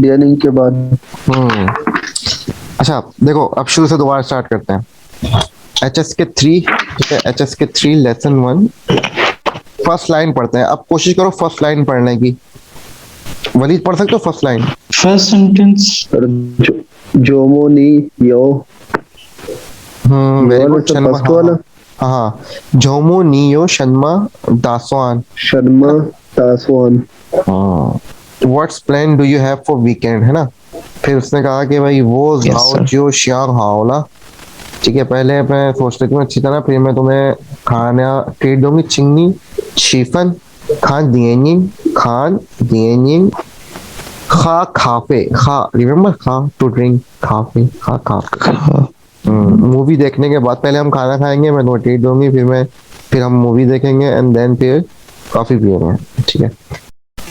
बियनिंग के बाद। हम्म। अच्छा देखो, अब शुरू से दोबारा स्टार्ट करते हैं। HSK 3, ठीक है, HSK 3 लेसन 1, फर्स्ट लाइन पढ़ते हैं। अब कोशिश करो फर्स्ट लाइन पढ़ने की। वलीद पढ़ सकते हो फर्स्ट लाइन? First sentence. और जोमो नी यो, ये वेरी वाला गुड सब शर्मा, फर्स्ट हाँ हाँ। वाला। हाँ हाँ, जोमो नियो शर्मा दासवान। शर्मा तासवान। हाँ, what's plan do you have for weekend, है ना। फिर उसने कहा कि भाई वो यस जाओ सर। जो श्याम हाओला। ठीक है, पहले मैं सोच लेती हूँ अच्छी तरह, फिर मैं तुम्हें खाना ट्रीट दूंगी। चिंगनी शीफन खान दिएनिंग, खान दिएनिंग खा खाफे खा, रिमेम्बर खा टू ड्रिंक, खाफे खा खाफे। हाँ। मूवी देखने के बाद पहले हम खाना खाएंगे, मैं तुम्हें ट्रीट दूंगी, फिर हम मूवी देखेंगे एंड देन फिर कॉफी पियेंगे। ठीक है।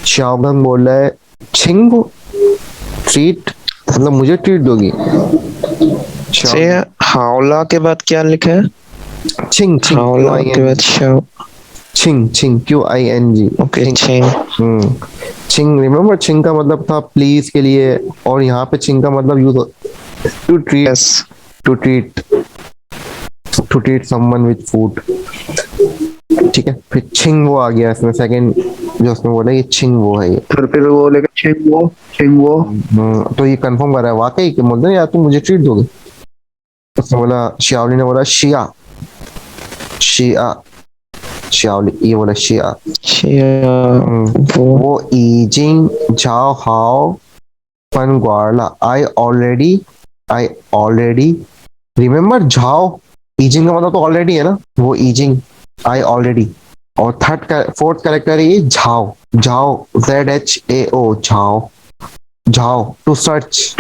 शाओगंग बोल रहा है छिंग ट्रीट, मतलब मुझे ट्रीट दोगी? से हावला के बाद क्या लिखा है? छिंग छिंग क्यू हावला आई के एन बाद जी शाव। छिंग छिंग QING। ओके छिंग। चेंग। हम्म। छिंग, रिमेम्बर छिंग का मतलब था प्लीज के लिए, और यहाँ पे छिंग का मतलब use to treat, yes. To treat, to treat someone with food. ठीक है, फिर छिंग वो आ गया इसमें सेकंड, जो उसमें बोला ये छिंग वो है ये। फिर वो लेकर छिंगो छिंगो। तो ये कंफर्म कर रहा है वाकई कि बोलते हैं यार तुम मुझे ट्रीट दोगे। उसने बोला, शियावली ने बोला शिया, शिया, शियावली ये बोला शिया। वो वो ईजिंग जाओ हाओ फन ग्वारला, आई ऑलरेडी रिमेम्बर झाओ। ईजिंग का मतलब तो ऑलरेडी है ना, वो ईजिंग आई ऑलरेडी। और फोर्थ कैरेक्टर है ये झाओ, झाओ ZHAO झाओ, झाओ टू सर्च,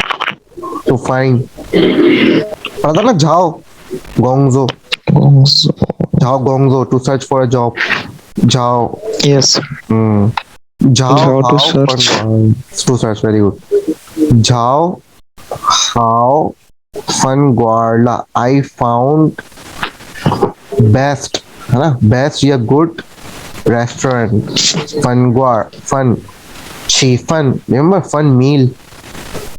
टू फाइंड, पता था ना झाओ गोंगजो, झाओ गोंगजो to search for a job, झाओ। यस। झाओ How to how search? To search, very good. झाओ हाउ फन ग्वारला, आई फाउंड बेस्ट, है ना, बेस्ट या गुड रेस्टोरेंट। फन ग्वार फन फन, रिमेम्बर फन मील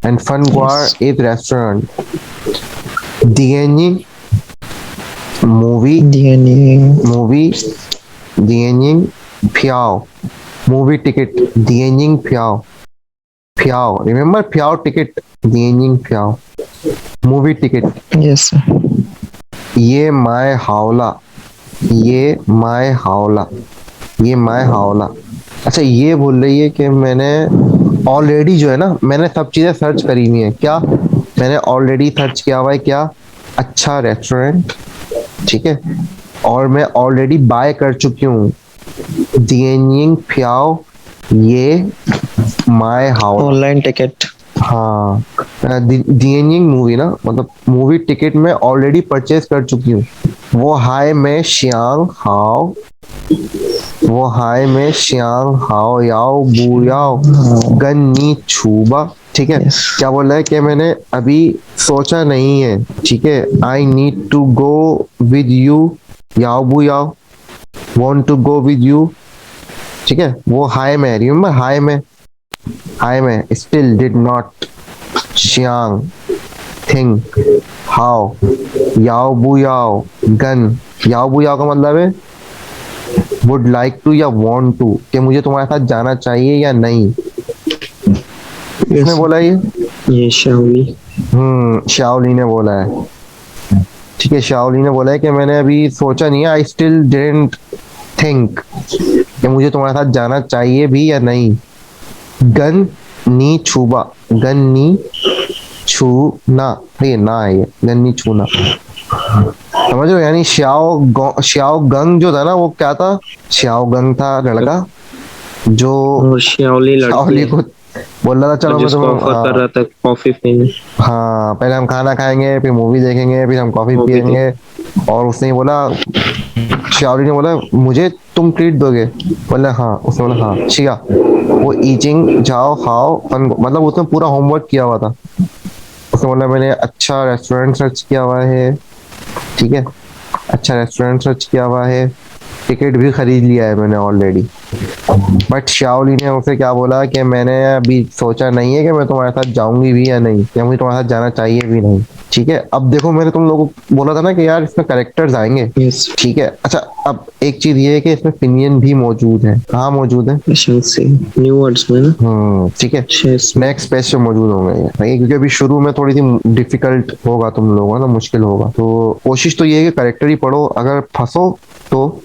एंड फन ग्वार Yes. Is restaurant. दिएनिंग मूवी, DNA. मूवी दिएनिंग फ्याओ, मूवी टिकट दिएनिंग फ्याओ, फ्याओ रिमेम्बर फ्याओ टिकट, दिएनिंग फ्याओ मूवी टिकट। Yes sir. ये माय हावला, ये माय हावला, ये माय हावला। अच्छा ये बोल रही है कि मैंने ऑलरेडी जो है ना, मैंने सब चीज़ें सर्च करी हुई हैं। क्या मैंने ऑलरेडी सर्च किया हुआ है? क्या? अच्छा रेस्टोरेंट, ठीक है, और मैं ऑलरेडी बाय कर चुकी हूँ दिएनिंग फ्याओ ये माय हावला। Online ticket. हाँ, दिएनिंग मूवी ना, मतलब मूवी टिकट मैं ऑलरेडी परचेज कर चुकी हूँ। वो हाय मैं शियांग हाओ, वो हाय मैं शियांग हाओ याओ बू याओ गन नी छूबा। ठीक है, Yes. क्या बोल रहा है कि मैंने अभी सोचा नहीं है। ठीक है, I need to go with you याओ बू याओ, want to go with you. ठीक है, वो हाय मैं, रिमेम्बर हाय मैं स्टिल डिड नॉट शियांग थिंक हाउ याओ बू याओ गन। याओ बू याओ का मतलब है वुड लाइक टू या वांट टू, कि मुझे तुम्हारे साथ जाना चाहिए या नहीं। किसने Yes. बोला ये? ये शाओली। शाओली ने बोला है। ठीक है, शाओली ने बोला है कि मैंने अभी सोचा नहीं है, आई स्टिल डिडंट थिंक, कि मुझे तुम्हारे साथ जाना चाहिए भी या नहीं। गन नी छूबा, गन नी छूना, ये ना है, ये गन नी छूना, समझ रहे हो? यानी श्याओ गंग जो था ना, वो क्या था? श्याओ गंग था लड़का जो और शाओली लड़की शाओली है। को बोल रहा था चलो मैं जिसको तुम्हें, ऑफर कर हाँ रहा था कॉफी पीने। हाँ, पहले हम खाना खाएंगे, फिर मूवी देखेंगे, फिर हम कॉफी कॉफी पी। पियेंगे। और उसने ही बोला, शाओली ने बोला मुझे तुम ट्रीट दोगे? बोला हाँ, उसने बोला हाँ शिया। वो ईचिंग जाओ हाओ फन, मतलब उसने पूरा होमवर्क किया हुआ था। उसने बोला मैंने अच्छा रेस्टोरेंट सर्च किया हुआ है, ठीक है, अच्छा रेस्टोरेंट सर्च किया हुआ है, टिकट भी खरीद लिया है मैंने ऑलरेडी। बट शाओली ने उसे क्या बोला कि मैंने अभी सोचा नहीं है कि मैं तुम्हारे साथ जाऊंगी भी या नहीं, या मुझे तुम्हारे साथ जाना चाहिए भी नहीं। ठीक है, अब देखो मैंने तुम लोगों को बोला था ना कि यार इसमें करेक्टर्स आएंगे। Yes, ठीक है, अच्छा अब एक चीज ये है कि इसमें पिनियन भी मौजूद है। कहाँ मौजूद है? I shall see. New words में ना? ठीक है, Yes. नेक्स्ट पेज पे मौजूद होंगे ये, ठीक है? क्योंकि अभी शुरू में थोड़ी सी डिफिकल्ट होगा तुम लोगों का ना, मुश्किल होगा, तो कोशिश तो ये है कि करेक्टर ही पढ़ो, अगर फंसो तो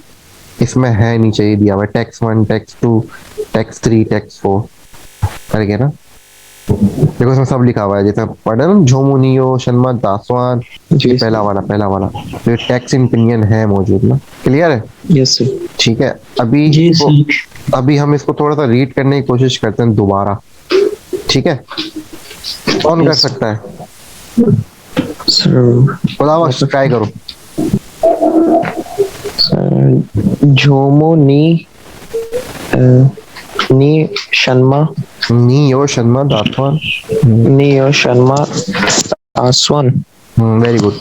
इसमें है नीचे ये दिया हुआ है टेक्स्ट 1 टेक्स्ट 2 टेक्स्ट 3 टेक्स्ट 4 करके ना। देखो इसमें सब लिखा हुआ है, जैसे पढ़े ना, झोमुनियो शर्मा दासवान, ये जी पहला वाला तो ये टेक्स्ट इन पिनियन है मौजूद ना। क्लियर है? Yes sir. ठीक है, अभी जी अभी हम इसको थोड़ा सा रीड करने की कोशिश करते हैं दोबारा। ठीक है, कौन कर Yes. सकता है? सर खुदा ट्राई करो। झोमो नी शर्मा नियो शर्मा दासवान। नियो शर्मा आसवन वेरी गुड।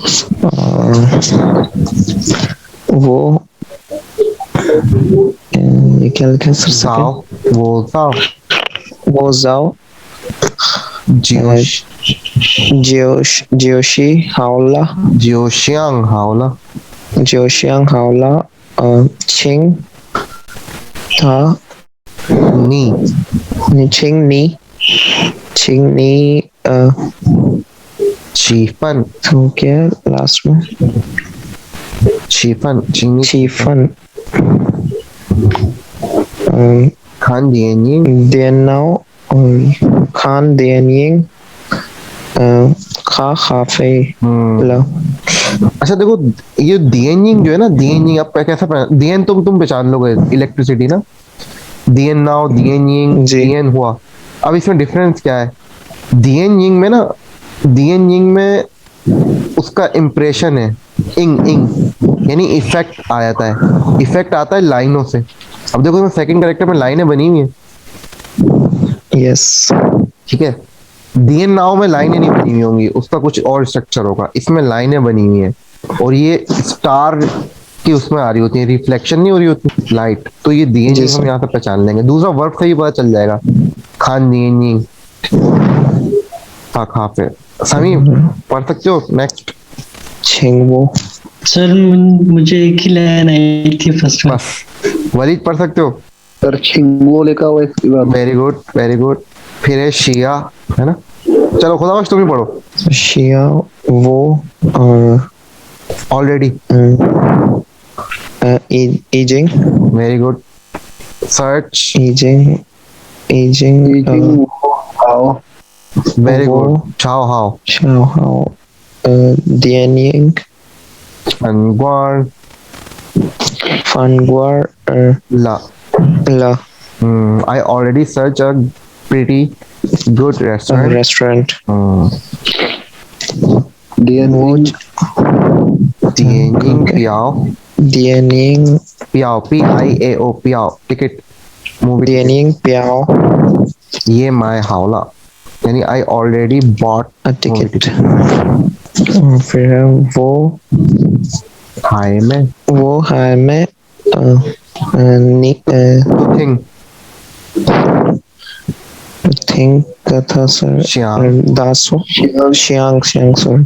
वो ये क्या लिखा है सर? जाओ, वो जाओ, वो जाओ जियोश जियोशी हावला जियोशियांग हावला जियोशियांग हावला छिंग था नी छिंग नी चीफन तो क्या लास्ट में चीफन चिंगी चीफन खान दिएंगे। दियनाओ और खान दियनिंग खा खाफे ला। अच्छा देखो, ये दिएनिंग जो है ना, दिएनिंग आप कैसा दियन तो तुम पहचान लोगे, इलेक्ट्रिसिटी ना, दियन नाउ दिएनिंग जी। दियन हुआ। अब इसमें डिफरेंस क्या है? दिएनिंग में ना, दिएनिंग में उसका इम्प्रेशन है, इंग इंग यानी इफेक्ट आ जाता है, इफेक्ट आता है लाइनों से। अब देखो इसमें सेकंड कैरेक्टर में लाइनें बनी हुई है। यस ठीक है, डीएन नाउ में लाइनें नहीं बनी हुई होंगी, उसका कुछ और स्ट्रक्चर होगा, इसमें लाइनें बनी हुई हैं और ये स्टार की उसमें आ रही होती है, रिफ्लेक्शन नहीं हो रही होती लाइट, तो ये डीएन जी हम सर। यहाँ पे पहचान लेंगे। दूसरा वर्ब से ही पता चल जाएगा, खान डीएन खा पे। समीम पढ़ सकते हो नेक्स्ट? छिंगवो सर मुझे एक ही लाइन आई थी फर्स्ट में। बस वलीद पढ़ सकते हो? सर छिंगो लिखा हुआ है इसके बाद। Very good very good. फिर है शिया, है ना? चलो खुदा बख्श तुम ही पढ़ो। शिया वो और already, ageing very good. Search, ageing easing आओ वेरी वो गुड। चाओ हाओ, शाओ हाओ दियनिंग अनग्वार फनगुआर ला। ला I already searched a pretty good restaurant. Restaurant DNG Tianjin Piao, दियनिंग Piao, Piao, Piao, ticket, movie ticket. दियनिंग प्याओ ये my हावला, यानी I already bought movie ticket. ticket. फिर है वो हाय में है मैं थिंग थिंक का था सर श्याम दासो Xiang sir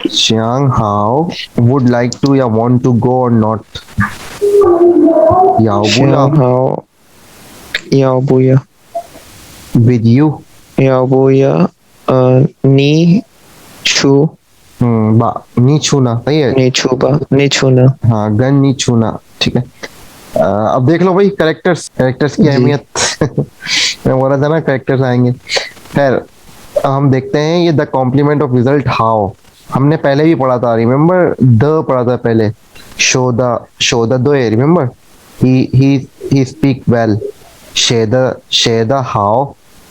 Xiang Hao would like to या want to go or not. Yao Xiang Buya हाओ याओबुया with you. याओबुया नी छू बा नी छूना सही है। नी छूना हाँ, गन नहीं छूना, ठीक है। अब देख लो भाई, कैरेक्टर्स की जी। अहमियत। मैं बोला था ना कैरेक्टर्स आएंगे। खैर अब हम देखते हैं ये the complement of result how, हमने पहले भी पढ़ा था, रिमेम्बर द पढ़ा था पहले, शो द दो, रिमेम्बर ही स्पीक वेल, शेद हाउ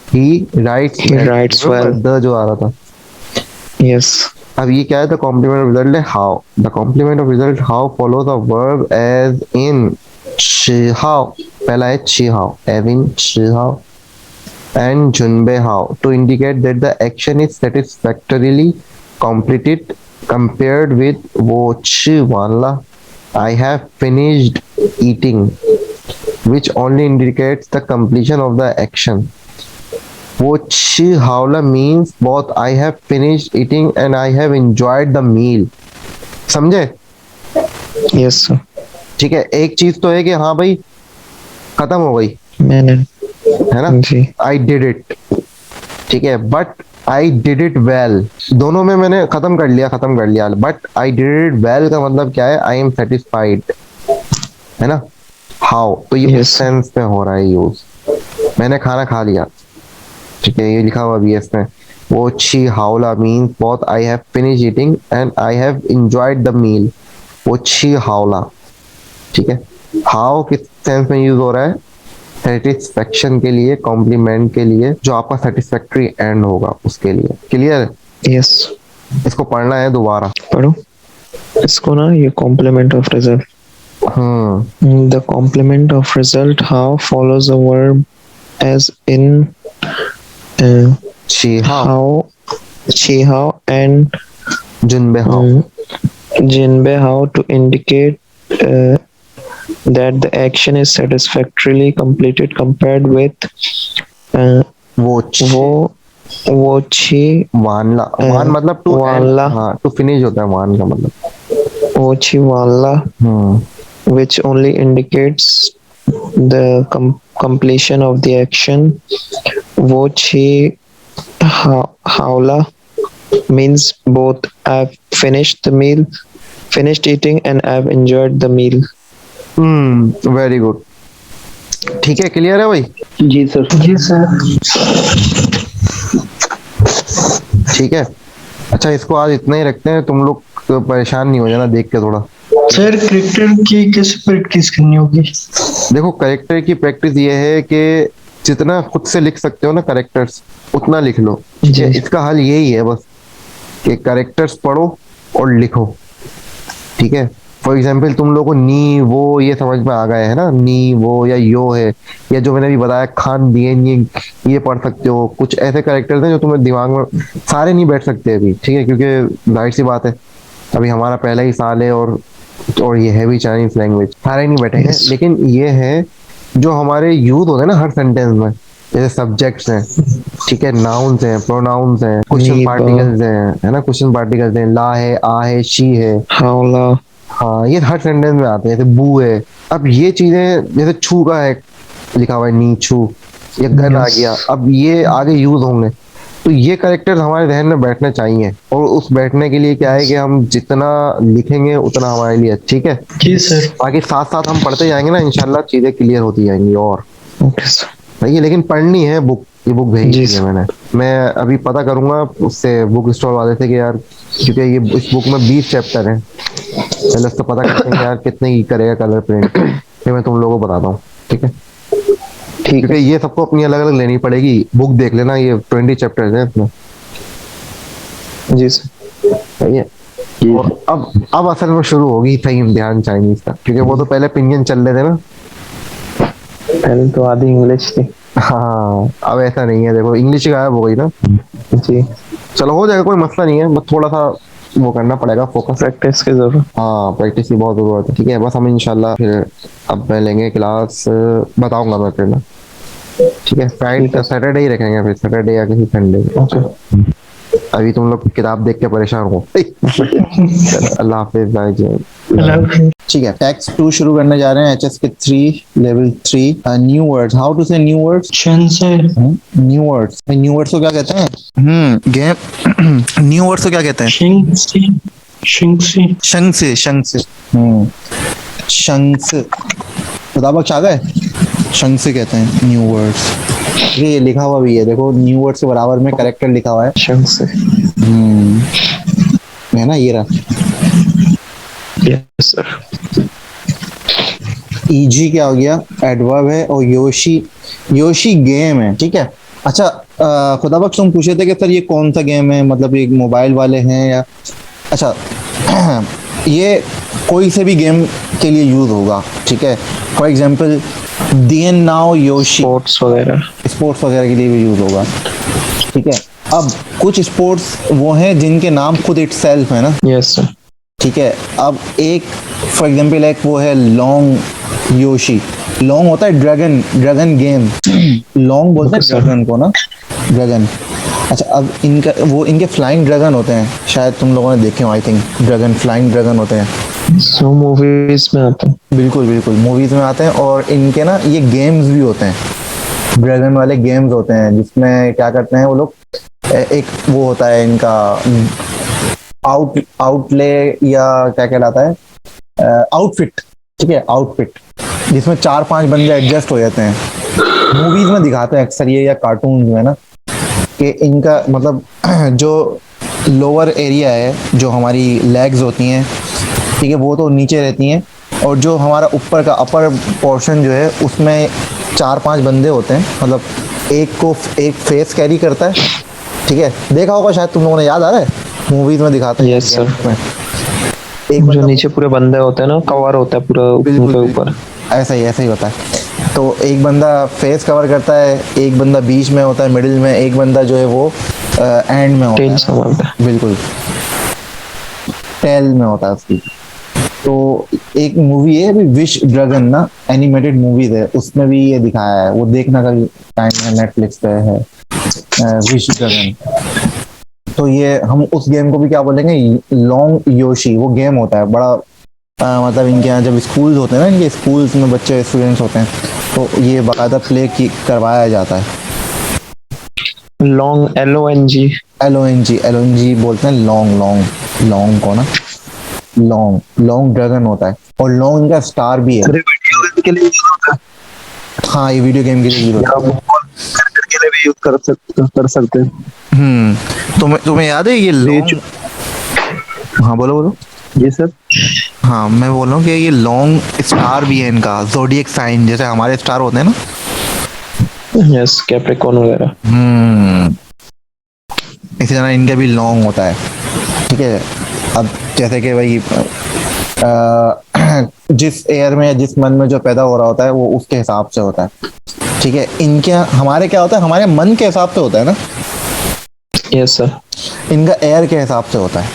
ही राइट्स well. द जो आ रहा था। यस अब ये क्या है? द कॉम्प्लीमेंट ऑफ रिजल्ट है हाउ, द कॉम्प्लीमेंट ऑफ रिजल्ट हाउ follow the verb as in हाउ, पहला है हाउ, एज इन हाउ and Junbe how to indicate that the action is satisfactorily completed compared with wo chi wala I have finished eating. which only indicates the completion of the action. वो ची हावला means both I have finished eating and I have enjoyed the meal. समझे? Yes, sir. ठीक है, एक चीज तो है कि हाँ भाई खत्म हो गई, मैंने है ना? जी I did it. ठीक है, but I did it well, दोनों में मैंने खत्म कर लिया, but I did it well का मतलब क्या है? आई एम सेटिस्फाइड, है ना? हाउ, तो ये Yes. सेंस में हो रहा है यूज। मैंने खाना खा लिया, ठीक है, ये लिखा हुआ भी है इसमें। वो ची हावला means both I have finish eating and I have enjoyed the meal. वो ची हावला, ठीक है। हाउ किस सेंस में यूज हो रहा है? सेटिस्फेक्शन के लिए, कॉम्प्लीमेंट के लिए, जो आपका सेटिस्फैक्टरी एंड होगा उसके लिए। क्लियर? यस इसको पढ़ना है दोबारा। पढ़ो इसको ना, ये complement of result. The complement of result हाउ follows a verb as in शी हाउ, हाउ ची हाउ एंड जुनबे हाउ। jinbe how to indicate that the action is satisfactorily completed compared with वो वो ची वानला, वान मतलब टू, वानला। हाँ टू फिनिश होता है वान का मतलब। वो ची वाला which only indicates the completion of the action. वो ची हावला means both I've finished eating and I've enjoyed the meal. Very good, ठीक है, क्लियर है भाई? जी सर। जी सर। ठीक है, अच्छा इसको आज इतना ही रखते हैं, तुम लोग परेशान नहीं हो जाना देख के थोड़ा। सर करेक्टर की कैसे प्रैक्टिस करनी होगी? देखो, करेक्टर की प्रैक्टिस ये है कि जितना खुद से लिख सकते हो ना करेक्टर्स, उतना लिख लो, ठीक है? जी। इसका हल यही है बस कि करेक्टर्स पढ़ो और लिखो, ठीक है? फॉर एग्जाम्पल तुम लोगों को नी वो ये समझ में आ गए है ना, नी वो या यो है, या जो मैंने अभी बताया खान दिए, ये पढ़ सकते हो। कुछ ऐसे करेक्टर्स हैं जो तुम्हें दिमाग में सारे नहीं बैठ सकते अभी, ठीक है? क्योंकि जाहिर सी बात है, अभी हमारा पहला ही साल है और ये है भी चाइनीज लैंग्वेज, सारे नहीं बैठेंगे। Yes. लेकिन ये है जो हमारे यूज होते हैं ना हर सेंटेंस में, जैसे सब्जेक्ट्स हैं, ठीक है, नाउन्स हैं, प्रोनाउंस हैं, क्वेश्चन नी, पार्टिकल्स हैं, है ना, क्वेश्चन पार्टिकल्स हैं, ला है, आ है, शी है, हावला। हाँ ये हर सेंटेंस में आते हैं। जैसे बू है, अब ये चीजें, जैसे छू का है लिखा हुआ है नी छू, ये गन आ Yes. गया, अब ये आगे यूज होंगे, तो ये करेक्टर्स हमारे जहन में बैठने चाहिए। और उस बैठने के लिए क्या है कि हम जितना लिखेंगे उतना हमारे लिए, ठीक है? जी सर। बाकी साथ साथ हम पढ़ते जाएंगे ना, इंशाल्लाह चीजें क्लियर होती जाएंगी। और ओके सर। सही है, लेकिन पढ़नी है बुक, ये बुक भेजी जी है सर। मैं अभी पता करूंगा उससे, बुक स्टोर वाले से कि यार, क्योंकि ये इस बुक में 20 चैप्टर हैं, पहले उससे पता करते हैं कि यार कितने की करेगा कलर प्रिंट, फिर मैं तुम लोगों को बताता हूँ, ठीक है? ठीक क्योंकि ये सबको अपनी अलग अलग लेनी पड़ेगी। बुक देख लेना, ये 20 चैप्टर्स हैं इसमें, है जी सर। सही है? और अब असल में शुरू होगी सही इम्तिहान चाइनीज का, क्योंकि वो तो पहले पिंजन चल रहे थे ना। पहले तो आधी इंग्लिश थी। हाँ, अब ऐसा नहीं है, देखो इंग्लिश गायब हो गई ना। जी चलो हो जाएगा, कोई मसला नहीं है, बस थोड़ा सा वो करना पड़ेगा, फोकस। प्रैक्टिस की जरूरत। हाँ, प्रैक्टिस की बहुत जरूरत है, ठीक है? बस हम इंशाल्लाह फिर अब मैं लेंगे क्लास, बताऊंगा मैं फिर ना, ठीक है? फ्राइडे सैटरडे ही रखेंगे, फिर सैटरडे या किसी संडे। ओके। अभी तुम लोग किताब देख के परेशान हो। चलो, अल्लाह हाफिज भाई जी। ठीक है, टेक्स्ट 2 शुरू करने जा रहे हैं, एचएस के 3 level 3। New words, how to say new words? शन से। न्यू वर्ड्स, न्यू वर्ड्स को क्या कहते हैं? गेम न्यू वर्ड्स को क्या कहते हैं? शिंग से। शिंग से। शंग से, शंग से। शंग से खुदाबख्श आ गए, शंग से कहते हैं न्यू वर्ड्स। ये लिखा हुआ भी है, देखो न्यू वर्ड्स के बराबर में करेक्टर लिखा हुआ है, शंग से। है ना, ये रहा। Yes sir. ईजी क्या हो गया? एडवर्ब है। और योशी, योशी गेम है, ठीक है? अच्छा खुदाबख्श तुम पूछे थे कि सर ये कौन सा गेम है, मतलब ये मोबाइल वाले हैं या? अच्छा ये कोई से भी गेम के लिए यूज होगा, ठीक है? फॉर एग्जाम्पल दियन नाउ योशी, स्पोर्ट्स वगैरह, स्पोर्ट्स वगैरह के लिए भी यूज होगा, ठीक है? अब कुछ स्पोर्ट्स वो हैं जिनके नाम खुद इटसेल्फ है ना, यस सर। ठीक है? अब एक फॉर एग्जाम्पल एक वो है लॉन्ग योशी, लॉन्ग होता है ड्रैगन, ड्रैगन गेम। लॉन्ग बोलते हैं Okay, sir. ड्रैगन को ना, ड्रैगन। अच्छा अब इनका वो इनके फ्लाइंग ड्रैगन होते हैं, शायद तुम लोगों ने देखे हो, I think dragon, flying dragon होते हैं। सो मूवीज में आता है। बिल्कुल बिल्कुल, मूवीज में आते हैं। और इनके ना ये गेम्स भी होते हैं, ड्रैगन वाले गेम्स होते हैं, जिसमें क्या करते हैं वो लोग, एक वो होता है इनका आउटले या क्या कहलाता है, आउटफिट, ठीक है, आउटफिट, जिसमें 4-5 बंदे एडजस्ट हो जाते हैं। मूवीज में दिखाते हैं अक्सर ये, या कार्टून में ना, कि इनका मतलब जो लोअर एरिया है, जो हमारी लेग्स होती हैं, ठीक है, वो तो नीचे रहती हैं, और जो हमारा ऊपर का अपर पोर्शन जो है, उसमें 4-5 बंदे होते हैं, मतलब एक फेस कैरी करता है, ठीक है, देखा होगा शायद तुम लोगों ने, याद आ रहा है, मूवीज में दिखाते हैं। Yes, sir. एक जो बंदा नीचे पूरे बंदे होते हैं ना, कवर होता है पूरा बिल्कुल, उनके ऊपर। ऐसा ही होता है। तो एक बंदा फेस कवर करता है, एक बंदा बीच में होता है, मिडिल में, एक बंदा जो है वो एंड में होता टेल है, संभालता है। बिल्कुल टेल में होता है उसकी। तो एक मूवी है अभी विश ड्रैगन ना, एनिमेटेड मूवीज है, उसमें भी ये दिखाया है, वो देखना का टाइम है, नेटफ्लिक्स पे है, विश ड्रैगन। तो ये हम उस गेम को भी क्या बोलेंगे, लॉन्ग योशी, वो गेम होता है बड़ा, मतलब इनके यहाँ जब स्कूल्स होते हैं ना, इनके स्कूल्स में बच्चे स्टूडेंट्स होते हैं, तो ये बाकायदा प्ले करवाया जाता है। Long, LONG। LONG बोलते हैं, लॉन्ग को ना, लॉन्ग ड्रैगन होता है, और लॉन्ग इनका स्टार भी है। के लिए हाँ, ये वीडियो गेम के लिए यूज होता है। के लिए भी यूज कर सकते हैं। तुम्हें याद है ये लॉन्ग? हाँ बोलो। जी सर। हाँ, मैं बोल रहा हूँ कि ये लॉन्ग स्टार भी है इनका, ज़ोडिएक साइन, जैसे हमारे स्टार होते हैं ना। यस, कैप्रिकॉर्न वगैरह। इसी तरह इनका भी लॉन्ग होता है, ठीक है। अब जैसे कि भाई जिस एयर में या जिस मन में जो पैदा हो रहा होता है, वो उसके हिसाब से होता है, ठीक है। इनके हमारे क्या होता है, हमारे मन के हिसाब से होता है ना। Yes sir. इनका एयर के हिसाब से होता है,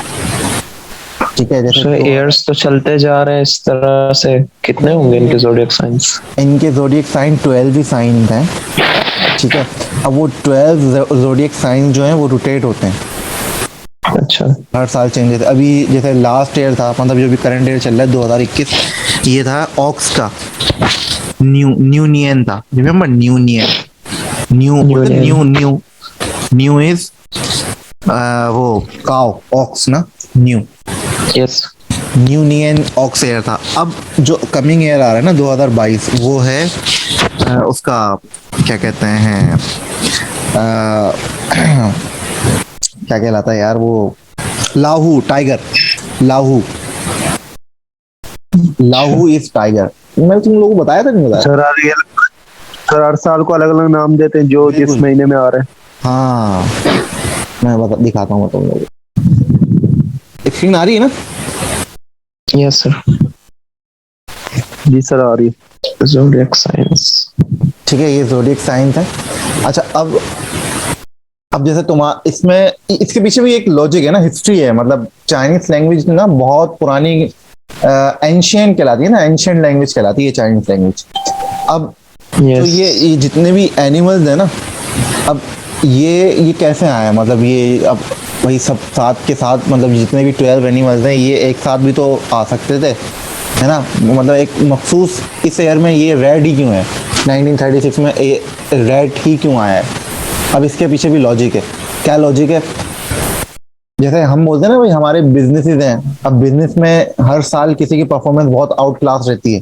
ठीक है। जैसे सर एयर्स तो चलते जा रहे हैं इस तरह से, कितने होंगे इनके ज़ोडिएक साइंस? इनके ज़ोडिएक साइन 12 ही साइन हैं, ठीक है। अब वो 12 ज़ोडिएक साइन जो हैं वो रोटेट होते हैं, अच्छा। हर साल चेंज होते हैं। अभी जैसे लास्ट ईयर था, मतलब जो भी करंट ईयर चल रहा है 2021, ये था ऑक्स का, न्यूनियन था, रिमेम्बर न्यूनियन, न्यू इज वो काउ, ऑक्स ना, न्यू, यस। न्यूनियन ऑक्स एयर था। अब जो कमिंग ईयर आ रहा है ना 2022, वो है उसका क्या कहते हैं, क्या कहलाता है यार वो, लाहू टाइगर, लाहू इज टाइगर। मैं तुम लोगों को बताया था, नहीं बताया? सर हर साल को अलग अलग नाम देते हैं, जो जिस बिल्कुल। महीने में आ रहे हैं। हाँ, मैं दिखाता हूँ तुम लोगों को। स्क्रीन आ रही है ना? Yes sir. जी सर, आ रही है। ज़ोडिएक साइंस, ठीक है, ये ज़ोडिएक साइंस है। अच्छा, अब जैसे इसमें इसके पीछे भी एक लॉजिक है ना, हिस्ट्री है, मतलब चाइनीज लैंग्वेज ना बहुत पुरानी एंशिएंट कहलाती है ना, एंशिएंट लैंग्वेज कहलाती है चाइनीज लैंग्वेज। अब तो ये जितने भी एनिमल्स है ना, अब ये कैसे आए, मतलब ये अब वही सब साथ के साथ, मतलब जितने भी 12 एनिमल्स हैं, ये एक साथ भी तो आ सकते थे, है ना। मतलब एक मखसूस इस ईयर में ये रेड ही क्यों है, 1936 में रेड ही क्यों आया है? अब इसके पीछे भी लॉजिक है। क्या लॉजिक है? जैसे हम बोलते हैं ना भाई, हमारे बिजनेसेस हैं, अब बिजनेस में हर साल किसी की परफॉर्मेंस बहुत आउट क्लास रहती है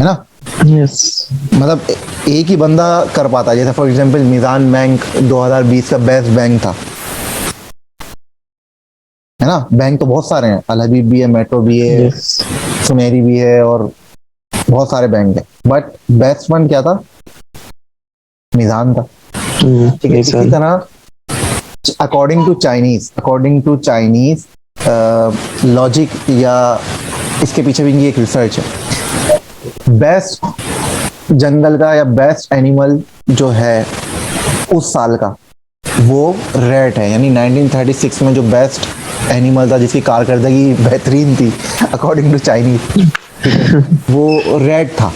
ना। यस। मतलब एक ही बंदा कर पाता है। जैसे फॉर एग्जांपल मीज़ान बैंक 2020 का बेस्ट बैंक था, है ना। बैंक तो बहुत सारे हैं, अल हबीब भी है, मेट्रो भी है, सुमेरी भी है, और बहुत सारे बैंक है, बट बेस्ट वन क्या था? मीज़ान था, ठीक है। इसी तरह अकॉर्डिंग टू चाइनीज लॉजिक, या इसके पीछे भी इनकी एक रिसर्च है, बेस्ट जंगल का या बेस्ट एनिमल जो है उस साल का, वो रेड है। यानी 1936 में जो बेस्ट एनिमल था, जिसकी कारकर्दगी बेहतरीन थी अकॉर्डिंग टू चाइनीज, वो रेड था।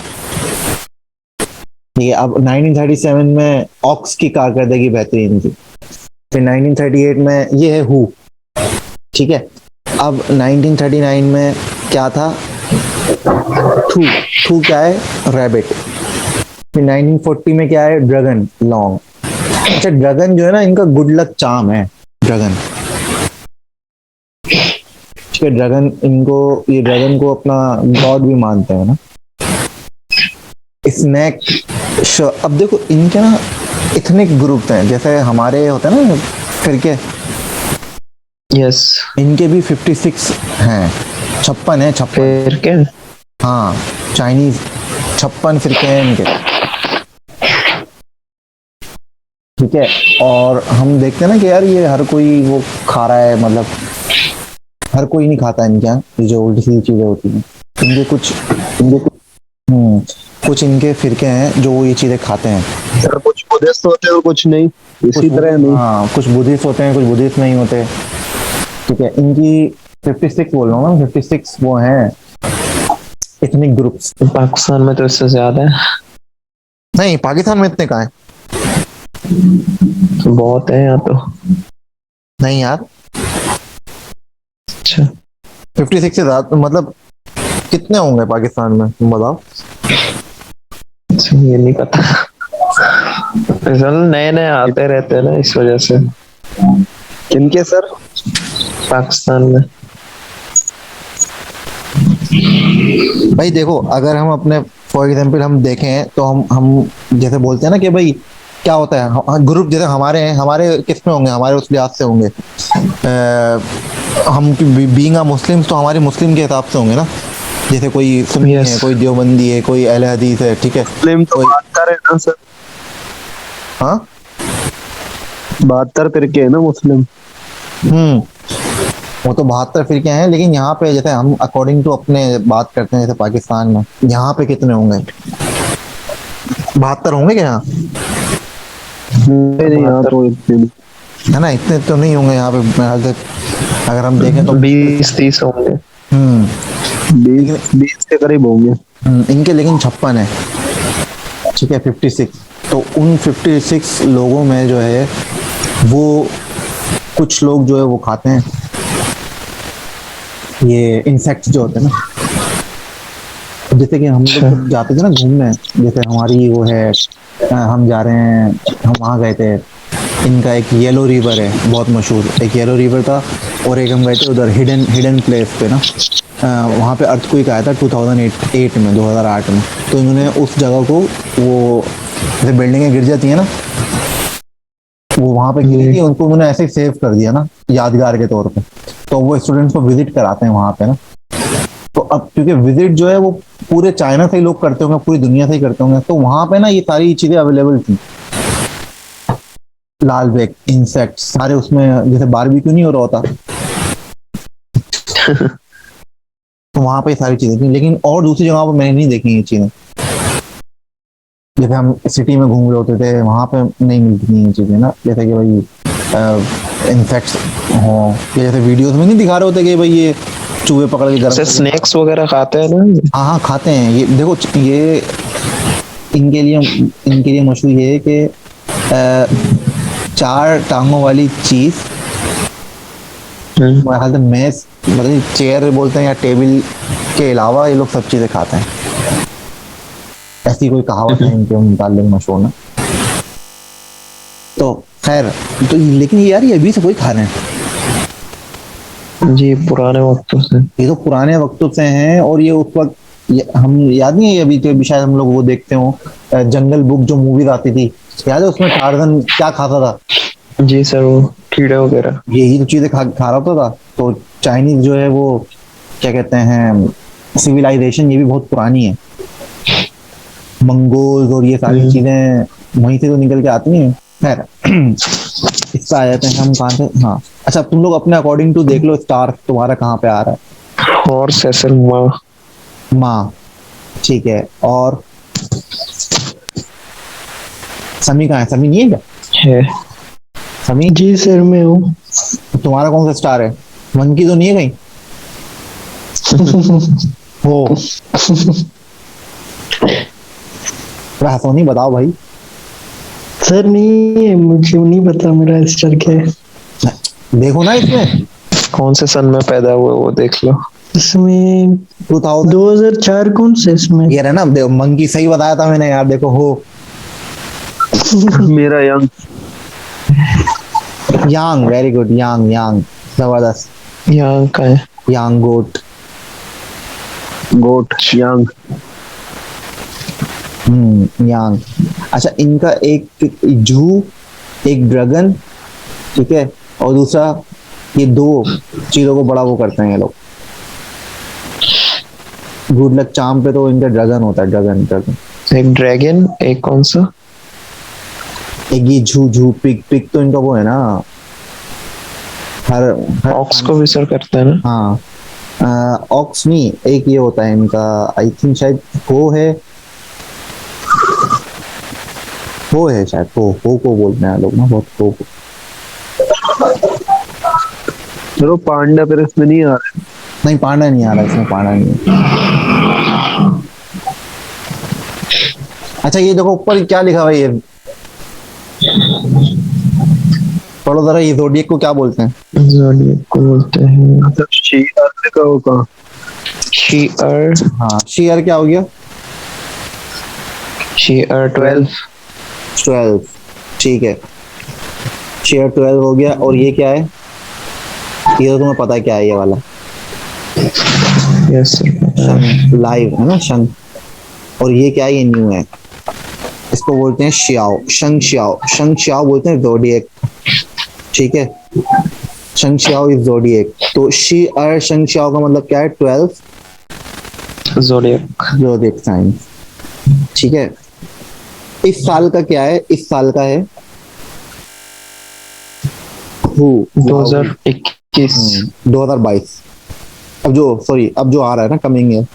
ठीक है, अब 1937 में ऑक्स की कारकर्दगी बेहतरीन थी। फिर 1938 में ये है हु। ठीक है, अब 1939 में क्या था? थू। थू क्या है? रैबिट। फिर 1940 में क्या है? Dragon, long. अच्छा, ड्रैगन जो है ना, इनका गुड लक चार्म है ड्रैगन। ठीक है, ड्रैगन इनको, ये ड्रैगन को अपना गॉड भी मानते हैं ना। स्नैक। अब देखो इनके ना इथनिक ग्रुप हैं, जैसे हमारे होते हैं ना फिरके, यस। इनके भी 56 हैं, 56 है, 56। फिर क्या? हाँ, चाइनीज 56 फिरके हैं इनके। ठीक है, और हम देखते हैं ना कि यार ये हर कोई वो खा रहा है, मतलब हर कोई नहीं खाता इनके यहाँ, ये जो उल्टी सीधी चीजें होती हैं। कुछ इनके फिरके हैं जो ये चीजें खाते हैं। सर कुछ बुद्धिस्ट होते हैं और कुछ नहीं, इसी तरह नहीं। हाँ, कुछ बुद्धिस्ट होते हैं, कुछ बुद्धिस्ट नहीं होते। ठीक है, इनकी 56 बोल रहा हूँ ना, 56 वो हैं इथनिक ग्रुप्स। पाकिस्तान में तो इससे ज्यादा है। नहीं, पाकिस्तान में इतने कहाँ हैं? तो बहुत है यहाँ तो। नहीं यार, अच्छा, 56 से ज्यादा, मतलब कितने होंगे पाकिस्तान में, तुम बताओ। अच्छा, ये नहीं पता। रिजल्ट नए नए आते रहते हैं ना, इस वजह से। किनके सर? पाकिस्तान में। भाई देखो, अगर हम अपने फॉर एग्जांपल हम देखें तो हम जैसे बोलते हैं ना कि भाई क्या होता है, ग्रुप जैसे हमारे हैं, हमारे किस में होंगे, हमारे उस लिहाज से होंगे। हम बीइंग अ मुस्लिम, तो हमारे मुस्लिम के हिसाब से होंगे ना। जैसे कोई सुन्नी Yes. है, कोई देवबंदी है, कोई अहले हदीस है। ठीक है, मुस्लिम तो कोई- 72 है ना सर, हाँ 72 फिरके है ना मुस्लिम। वो तो 72 फिरके हैं, लेकिन यहाँ पे जैसे हम अकॉर्डिंग टू अपने बात करते हैं, जैसे पाकिस्तान में यहाँ पे कितने होंगे? 72 होंगे क्या यहाँ? नहीं यहाँ तो इतने नहीं। है ना, इतने तो नहीं होंगे यहाँ पे मेरे ख्याल से। अगर हम देखें तो 20-30 होंगे। 20 के करीब होंगे। इनके लेकिन 56 है। ठीक है, 56। तो उन 56 लोगों में जो है वो कुछ लोग जो है वो खाते हैं ये इंसेक्ट्स जो होते हैं ना। जैसे कि हम लोग जब जाते थे ना घूमने, जैसे हमारी वो है, हम जा रहे हैं, हम वहाँ गए थे, इनका एक येलो रिवर है बहुत मशहूर, एक येलो रिवर था। और एक हम गए थे उधर हिडन हिडन प्लेस पे ना, वहाँ पे अर्थक्वेक आया था 2008 में, 2008 में। तो इन्होंने उस जगह को, वो जैसे बिल्डिंगें गिर जाती है ना, वो वहाँ पे गिरी थी, उनको उन्होंने ऐसे ही सेव कर दिया ना यादगार के तौर पे। तो वो स्टूडेंट्स को विजिट कराते हैं वहाँ पे ना। तो अब क्योंकि विजिट जो है वो पूरे चाइना से ही लोग करते होंगे, पूरी दुनिया से ही करते होंगे, तो वहाँ पे ना ये सारी चीजें अवेलेबल थी। लाल बेक इंसेक्ट सारे उसमें, जैसे बारबेक्यू नहीं हो रहा होता तो वहां पे सारी चीजें थी। लेकिन और दूसरी जगह पर मैंने नहीं देखी ये चीजें। जैसे हम सिटी में घूम रहे होते थे, वहां पे नहीं मिलती थी ये चीजें ना। जैसे कि भाई इंसेक्ट्स हो, या जैसे वीडियोस में नहीं दिखा रहे होते कि भाई ये चूहे पकड़ के जैसे गर्म। स्नैक्स वगैरह खाते हैं ना। हाँ हाँ, खाते हैं। ये देखो, ये इनके लिए मशहूर ये है कि 4 टांगों वाली चीज, मेरे ख्याल से मेज, मतलब चेयर बोलते हैं या टेबल के अलावा ये लोग सब चीजें खाते हैं। ऐसी कोई कहावत है इनके मुताल्लिक मशहूर ना। तो खैर, तो लेकिन यार ये अभी से कोई खा रहे हैं, जी पुराने वक्तों से। ये तो पुराने वक्तों से हैं। और ये उस वक्त हम याद नहीं है, अभी तो शायद हम लोग वो देखते हो, जंगल बुक जो मूवीज आती थी, याद है उसमें टार्जन क्या खाता था? जी सर, वो कीड़े वगैरह। यही तो चीजें खा रहा होता था। तो चाइनीज जो है वो क्या कहते हैं, सिविलाइजेशन ये भी बहुत पुरानी है। मंगोल्स और ये सारी चीजें वहीं से तो निकल के आती हैं। खैर, इसका आ जाते हैं हम कहाँ से। हाँ अच्छा, तुम लोग अपने अकॉर्डिंग टू देख लो, स्टार तुम्हारा कहाँ पे आ रहा है? हॉर्स है सर, माँ। माँ, ठीक है। और समी कहाँ है? समी नहीं है क्या? है। समी, जी सर, मैं हूँ। तुम्हारा कौन सा स्टार है? मंकी तो नहीं है कहीं? हो। हंसो नहीं, बताओ भाई। सर नहीं, मुझे नहीं पता मेरा स्टार क्या है। देखो ना इसमें कौन से सन में पैदा हुए वो देख लो। इसमें 2000 2004 कौन से इसमें? ये रहा ना, देखो मंकी सही बताया था मैंने यार, देखो हो। मेरा यंग यांग, वेरी गुड, यांग यांग, जबरदस्त। यहाँ का है। यांग गोट। गोट यंग। यांग। अच्छा, इनका एक जू, एक ड्रैगन, ठीक है, और दूसरा ये दो चीजों को बड़ा वो करते हैं ये लोग। गुड लक चार्म पे तो इनका ड्रैगन होता है, ड्रैगन ड्रैगन। एक ड्रैगन, एक कौन सा? एक ये झू झू पिग, पिग तो इनका वो है ना, हर ऑक्स को भी सर करता है ना? हाँ, ऑक्स नहीं, एक ये होता है इनका, आई थिंक शायद वो है शायद, वो को बोलते हैं लोग ना, बहुत वो को। चलो पांडा फिर इसमें नहीं आ रहा। नहीं, पांडा नहीं आ रहा इसमें, पांडा नहीं है। अच्छा, ये देखो ऊपर क्या लिखा हुआ है, ये पढ़ो जरा, ये ज़ोडिएक को क्या बोलते हैं? ज़ोडिएक को बोलते हैं मतलब शीयर लिखा होगा। शीअर। हाँ, शीयर क्या हो गया? शीअर 12। 12, ठीक है, शीयर 12 हो गया। और ये क्या है? ये तो तुम्हें पता है क्या है, ये वाला यस सर। शंख, लाइव है ना, शंख। और ये क्या है? ये न्यू है, इसको बोलते हैं श्याओ, शंख श्याओ, शंख श्याओ बोलते हैं ज़ोडिएक, ठीक है। शंख श्याओ इज ज़ोडिएक। तो शीयर शंख श्याओ का मतलब क्या है? 12 ज़ोडिएक। ज़ोडिएक साइन, ठीक है। इस साल का क्या है? इस साल का है 2021। 2022। अब जो आ रहा है ना, कमिंग ईयर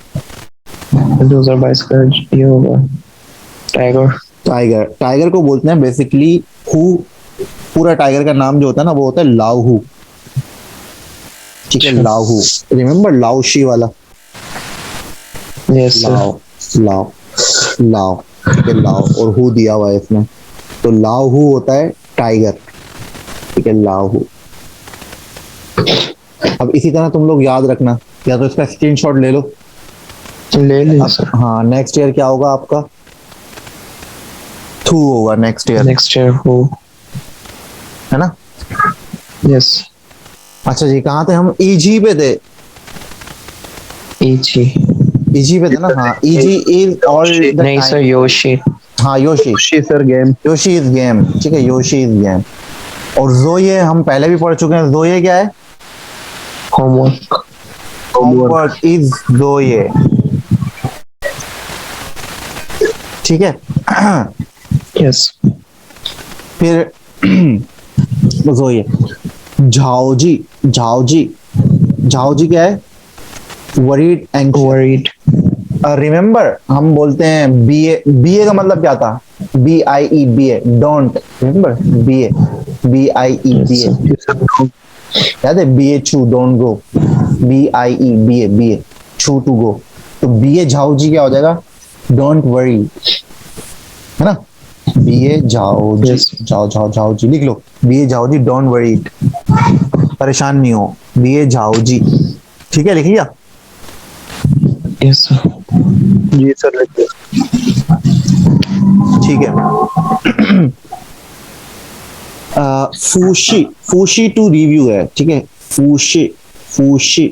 2022 का ये होगा टाइगर। टाइगर को बोलते हैं बेसिकली हु। पूरा टाइगर का नाम जो होता है ना, वो होता है लाओहू, ठीक है, लाओहू। रिमेम्बर लाओशी वाला? Yes sir. लाओ लाओ लाओ, ठीक है, लाओ और हु दिया हुआ है इसमें, तो लाओहू होता है टाइगर, ठीक है, लाओहू। अब इसी तरह तुम लोग याद रखना, या तो इसका स्क्रीनशॉट ले लो। ले ली सर। हाँ, नेक्स्ट ईयर क्या होगा आपका? थू होगा नेक्स्ट ईयर, नेक्स्ट ईयर हो, है ना? यस। अच्छा जी, कहाँ थे हम? ईजी पे थे, ईची। ईजी पे थे ना? हाँ, ईजी इज ऑल द नहीं सर, योशी। हाँ, Yoshi, sir game. Yoshi is game, ठीक है, योशी इज गेम। और जोये हम पहले भी पढ़ चुके हैं, जोये क्या है? होमवर्क। होमवर्क इज जोये, ठीक है। यस। फिर जोये, झाओजी, झाओजी, झाओजी क्या है? Worried anxious. वरीड। रिमेम्बर हम बोलते हैं बीए, बीए का मतलब क्या था? BIE, BA, don't. Remember BA, BIE, BA, याद है? बीए छू, don't go, BIE, BA, BA छू टू गो। तो बीए झाओजी क्या हो जाएगा? डोंट वरी, है ना? बीए झाओजी, जाओ जाओ झाओजी लिख लो, बीए झाओजी, डोंट वरी, परेशान नहीं हो, बीए झाओजी, ठीक है, लिख लिया? Yes sir. जी सर लिखिए। ठीक है। फूशी, फूशी टू रिव्यू है, ठीक है, फूशी, फूशी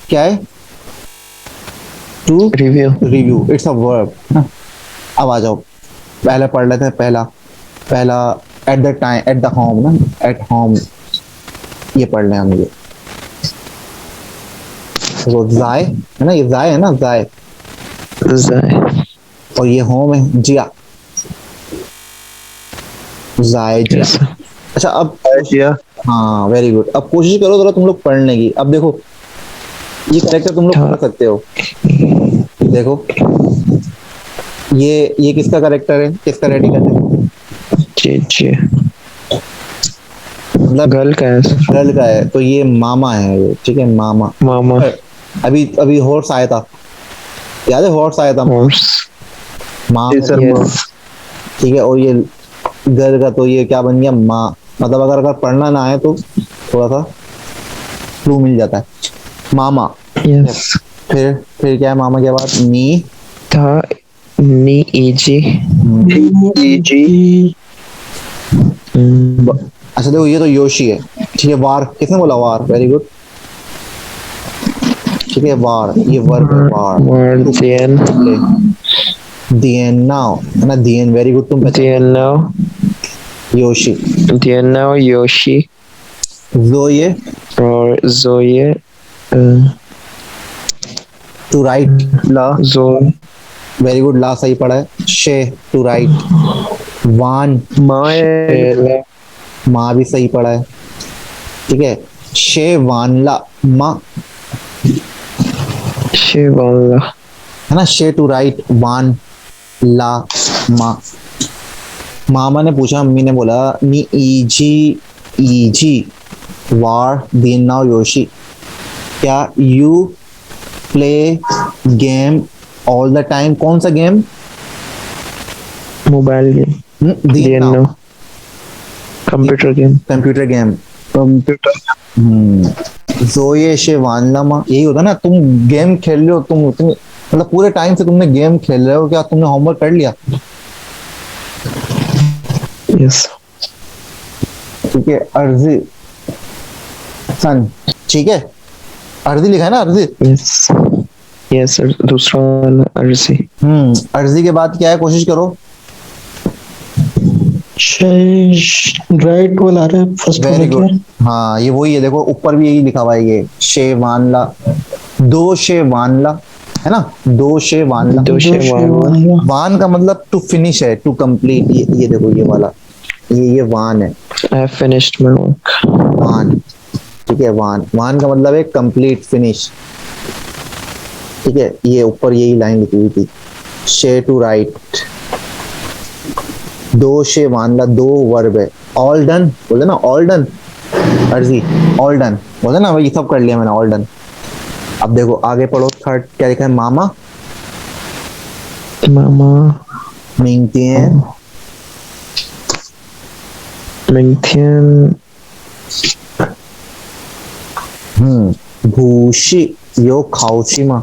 क्या है? To review. Review, it's a verb ना। अब आ जाओ, पहले पढ़ लेते हैं, पहला at the time, at the home ना, एट होम, ये पढ़ लें हम। ये तो जाए है ना, ये जाए है ना, जाए, जाए। और ये होम है जिया, जाए जिया। यस। अच्छा, अब या हाँ, वेरी गुड। अब कोशिश करो जरा तुम लोग पढ़ने की। अब देखो, ये कैरेक्टर तुम लोग पढ़ सकते हो। देखो, ये किसका कैरेक्टर है? किसका रेडी करते हैं? जी। मतलब गर्ल का है सर। गर्ल का है, तो ये मामा है ये, ठीक है, मामा। मामा। अभी हॉर्स आया था, याद है हॉर्स आया था horse. माँ जी में, सर, माँ। Yes. ठीक है। और ये घर का तो ये क्या बन गया, माँ। मतलब अगर पढ़ना ना आए तो थोड़ा सा क्लू मिल जाता है। मामा। Yes. फिर क्या है मामा के बाद, नी। था ni eg. जी। अच्छा देखो ये तो योशी है, ठीक है। वार किसने बोला, वार, वेरी गुड, ठीक है। वार ये वर्ब है, वार। Martian. दियन नाउ है ना, दियन, वेरी गुड, तुम पहचान। Diana. योशी। Diana, Yoshi, जोये, or Zoe. Uh, to write, ला। Zoe. वेरी गुड, ला सही पड़ा है। शे, टू राइट। वान, माँ है। Shela. माँ भी सही पड़ा है, ठीक है। शे वानला, माँ, Shivala. है ना। शे टू राइट, वान ला, माँ। मामा ने पूछा, मम्मी ने बोला, नी इजी, इजी वार दिन नाउ योशी, क्या you play game all the time? कौन सा गेम? Mobile game. दिन नाउ, Diana. Computer game. Computer game. Computer. जोये शे वानलामा, यही होता ना, तुम गेम खेल रहे हो, तुम मतलब पूरे टाइम से तुमने गेम खेल रहे हो, क्या तुमने होमवर्क कर लिया? Yes. ठीक है। अर्जी, सन, ठीक है। अर्जी लिखा है ना, अर्जी। Yes. Yes, sir. दूसरा वाला अर्जी. अर्जी के बाद क्या है, कोशिश करो। राइट वाला आ रहा है फर्स्ट वाला वेरी क्या गुड, है? हाँ ये वही है, देखो ऊपर भी यही लिखा हुआ है, ये शे वानला, दो शे वानला, है ना, दो शे वानला। दो शे वाला. वान का मतलब टू फिनिश है, टू कंप्लीट। ये देखो ये वाला, ये वान है, I have finished my work. वान, ठीक है। वान, वान का मतलब है कंप्लीट, फिनिश, ठीक है। ये ऊपर यही लाइन लिखी हुई थी, शे टू राइट, दो शे वानला, दो वर्ब है। ऑल डन बोले ना, ऑल डन, अर्जी ऑल डन बोले ना, वही सब कर लिया मैंने, ऑल डन। अब देखो आगे पढ़ो, थर्ड क्या लिखा है, मामा, Mama. Mingtian, Mingtian. भूशी यो खाउशिमा।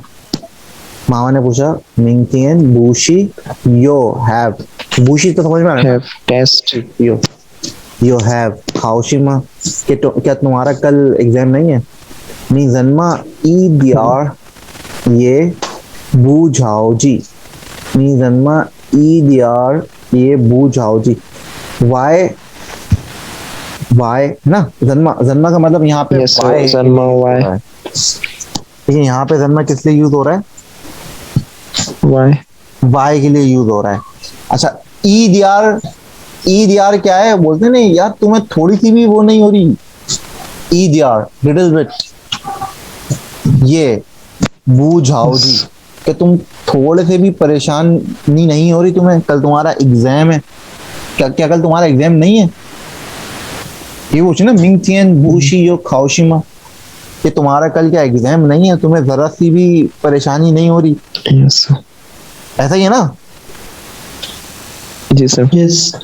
मामा ने पूछा, Mingtian Bhushi yo have, Bhushi तो समझ में आ रहा है, Have test. यो हैव खाउशिमा, क्या तुम्हारा कल एग्जाम नहीं है? नी जन्मा ई दियार ये बू झाओ जी, नी जन्मा ई दियार ये बू झाओ जी। वाई, वाई ना, जन्मा, जन्मा का मतलब यहाँ पे Yes, sir. Why, Zanma why? लेकिन यहाँ पे जन्मा किस लिए यूज हो रहा है? Why? वाई के लिए यूज हो रहा है। अच्छा, ईद यार, ईद यार क्या है, बोलते नहीं यार, तुम्हें थोड़ी सी भी वो नहीं हो रही, ईद यार, लिटिल बिट, ये बूझाओ जी, कि तुम थोड़े से भी परेशानी नहीं हो रही तुम्हें? कल तुम्हारा एग्जाम है, क्या कल तुम्हारा एग्जाम नहीं है? ये पूछे ना, मिंगतियन बूशी यो खाओशिमा, कि तुम्हारा कल क्या एग्जाम नहीं है, तुम्हें जरा सी भी परेशानी नहीं हो रही? Yes, sir. ऐसा ही है ना? जी सर. Yes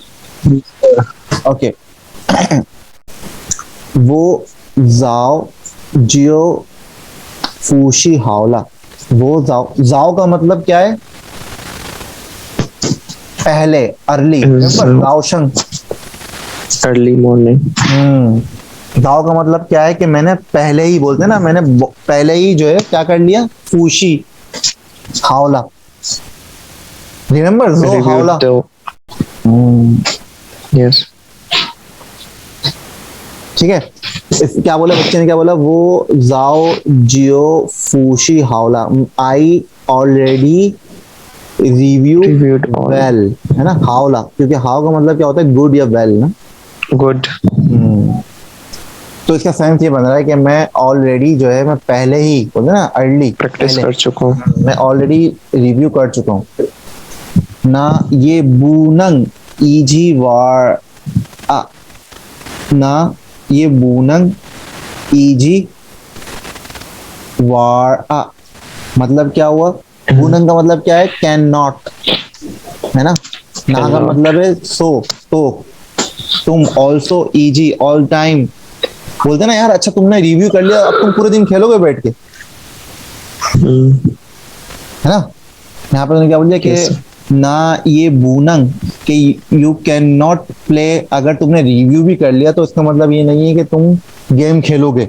okay. वो जाओ जियो फूशी हावला, वो जाओ, जाओ का मतलब क्या है? पहले, अर्ली, रावशंग। Early morning. दाव का मतलब क्या है, कि मैंने पहले ही, बोलते ना, मैंने पहले ही जो है क्या कर लिया, फूशी हावला, रिमेम्बर जो हावला। Reviewed Yes. ठीक है। क्या बोला बच्चे ने, क्या बोला? वो जाओ जियो फूशी हावला, I already review Reviewed all. Well, है ना, हावला, क्योंकि हाव का मतलब क्या होता है, गुड या वेल ना। Good. तो इसका सेंस ये बन रहा है कि मैं ऑलरेडी जो है, मैं पहले ही, बोलते ना, अर्ली, Practice कर चुका हूँ. मैं ऑलरेडी रिव्यू कर चुका हूँ ना। ये बूनंग इजी वार आ, ना ये बूनंग इजी वार आ, मतलब क्या हुआ, बूनंग का मतलब क्या है? कैन नॉट, है ना। ना का Cannot. मतलब है सो, तो तुम, ऑल्सो, इजी, ऑल टाइम। बोलते ना यार, अच्छा तुमने रिव्यू कर लिया, अब तुम पूरे दिन खेलोगे बैठ के, Hmm. है ना। यहाँ पे उन्होंने क्या बोल दिया Yes. कि ना ये बूनंग कि यू कैन नॉट प्ले, अगर तुमने रिव्यू भी कर लिया तो इसका मतलब ये नहीं है कि तुम गेम खेलोगे,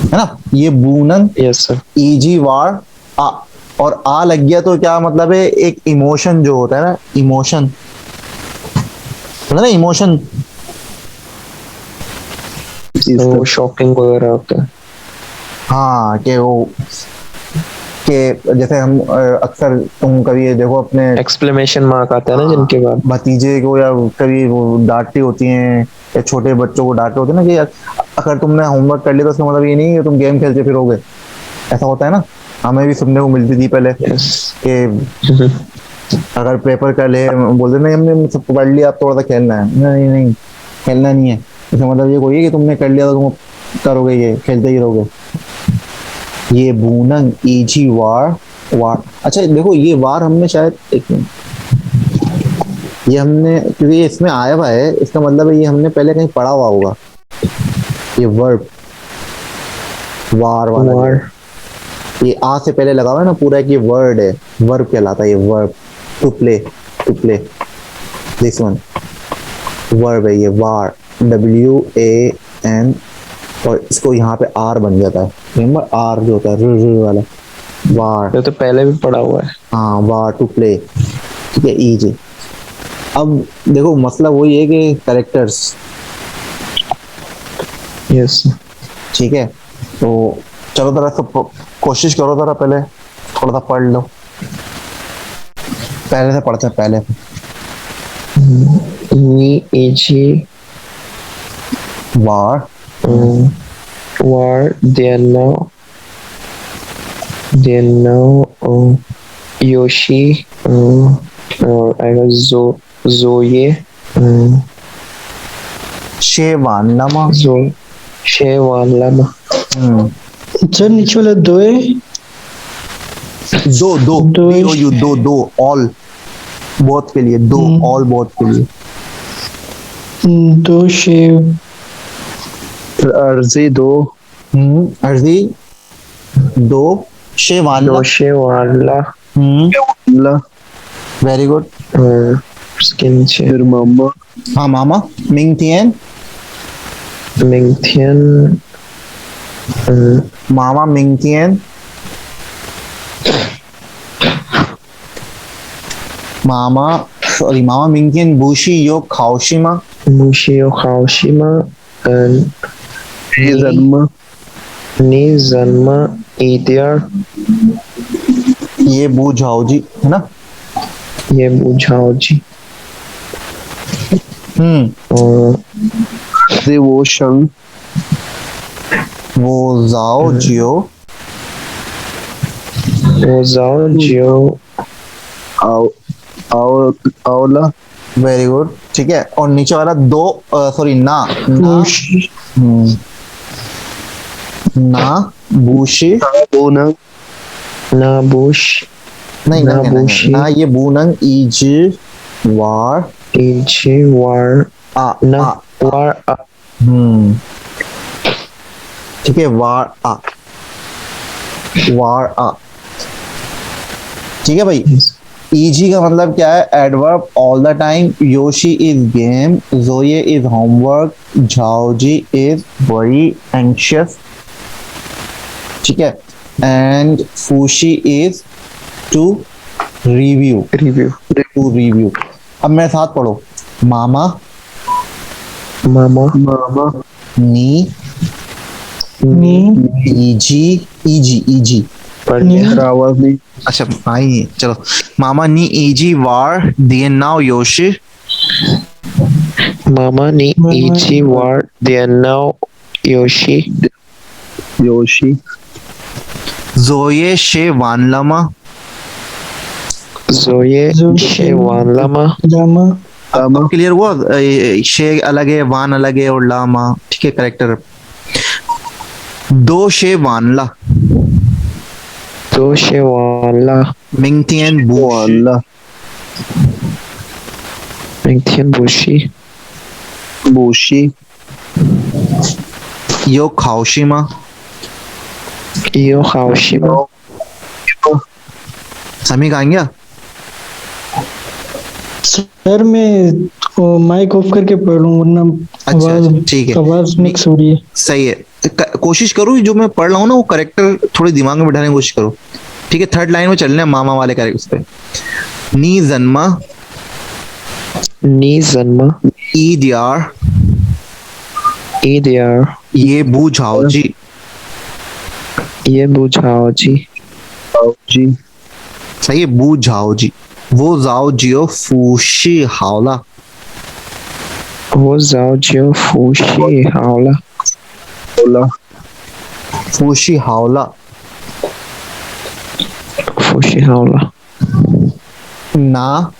है ना। ये बूनंग Yes, sir. इजी वार आ, और आ लग गया तो क्या मतलब है? एक इमोशन जो होता है ना, इमोशन, मतलब ना इमोशन। वो शॉकिंग वगैरह होता है. हाँ, कि वो कि जैसे हम अक्सर, तुम कभी ये देखो अपने एक्सक्लेमेशन मार्क आता है ना जिनके बाद. भतीजे को या कभी वो डांटती होती हैं, या छोटे बच्चों को डांटते होते हैं ना कि यार, अगर तुमने होमवर्क कर लिया तो उसका मतलब ये नहीं है कि तुम गेम खेलते फिरोगे, ऐसा होता है ना। हमें भी सुनने को मिलती थी पहले Yes. कि अगर पेपर कर ले, बोलते नहीं हमने सब पढ़ लिया, अब थोड़ा सा खेलना है। नहीं नहीं, खेलना नहीं है, इसका मतलब ये कोई है कि तुमने कर लिया तो तुम करोगे, ये खेलते ही रहोगे। ये बूनंग इजी वार, वार। अच्छा देखो, ये वार हमने शायद, एक मिनट, ये हमने, क्योंकि ये इसमें आया हुआ है, इसका मतलब है ये हमने पहले कहीं पढ़ा हुआ होगा। ये वर्ब, वार वाला War. ये आ से पहले लगा हुआ है ना पूरा, एक ये वर्ड है, वर्ब कहलाता है ये, verb. To play, to play, this one verb है ये, वार, WAN, और इसको यहाँ पे आर बन जाता है, रिमेंबर आर जो होता है, वाला, वार। ये तो पहले भी पढ़ा हुआ है. हाँ, वार, टू प्ले, ठीक है, इजी। अब देखो मसला वही है कि कैरेक्टर्स, Yes. ठीक है। तो चलो जरा सब कोशिश करो, जरा पहले थोड़ा सा पढ़ लो, पहले से पढ़ते हैं पहले। Ni Ichi वार, War. Then now Yoshi और आएगा Zoe शेवान लमा, Shewan Lama. सर नीचे वाला दो है. दो दो दो DOU, दो दो, ऑल, बोथ के लिए दो, ऑल बोथ के लिए। दो शेव. अर्जी दो, अर्जी दो, शेवान दो Shewanla ला, वेरी गुड। और उसके नीचे फिर मामा, हाँ मामा, मिंगथियन, Mingtian मामा मिंगथियन, मामा, सॉरी, मामा मिंगथियन बूशी यो खाओशिमा, Mushio Kaoshima and ये जन्म, Ni Zanma Idir ये बू झाओजी, है ना। ये बुझाओजी और से वो शंग, वो जाओ जियो, वो जाओ जियो आओ आओ आओला, वेरी गुड, ठीक है। और नीचे वाला दो, सॉरी, ना ना, ना बूशी, बोना, ना बुश नहीं ना ना कहना है, बूशी ना ये बूनंग इज वार इची वार आ ना आ, वार ठीक है, वार आ, वार आ, ठीक है भाई। ईजी का मतलब क्या है? Adverb, all the time. योशी इज गेम, जोये इज होमवर्क, झाओजी इज वेरी एंशियस, ठीक है, एंड फूशी is to review, review to review. अब मेरे साथ पढ़ो, मामा, मामा मामा, नी, नी इजी, इजी इजी, पढ़ लिया आवाज नहीं, अच्छा आई, चलो। मामा नी इजी वार दिए नाउ योशी, मामा नी इची वार देन नाउ योशी योशी, जोये शे वानलमा, जोये शेवान लामा लामा. लामा, क्लियर हुआ? शे अलग है, वान अलग है, और लामा, ठीक है, करेक्टर। दो शे वानला, Doshewala. मिंगथियन बूशी वाला Mingtian Bushi. बोशी यो खाओशिमा Iyo Haoshima. समी कहाँ गया? सर मैं माइक ऑफ करके पढ़ लूँ वरना अच्छा, आवाज ठीक है। आवाज मिक्स हो रही है। सही है। कोशिश करो जो मैं पढ़ रहा हूँ ना वो करेक्टर थोड़ी दिमाग में बिठाने की कोशिश करो। ठीक है, थर्ड लाइन में चलना है मामा वाले करेक्टर पे। नी जन्मा Ni Zanma. ईद यार Idiar. ये बू झाओ जी Ye Buchaoji. जी सही है, बू झाओ जी। वो जाओ जियो फूशी हावला Wo Zhao Jiu Fushi Haola. बोला फूशी हावला Fushi Haola. ना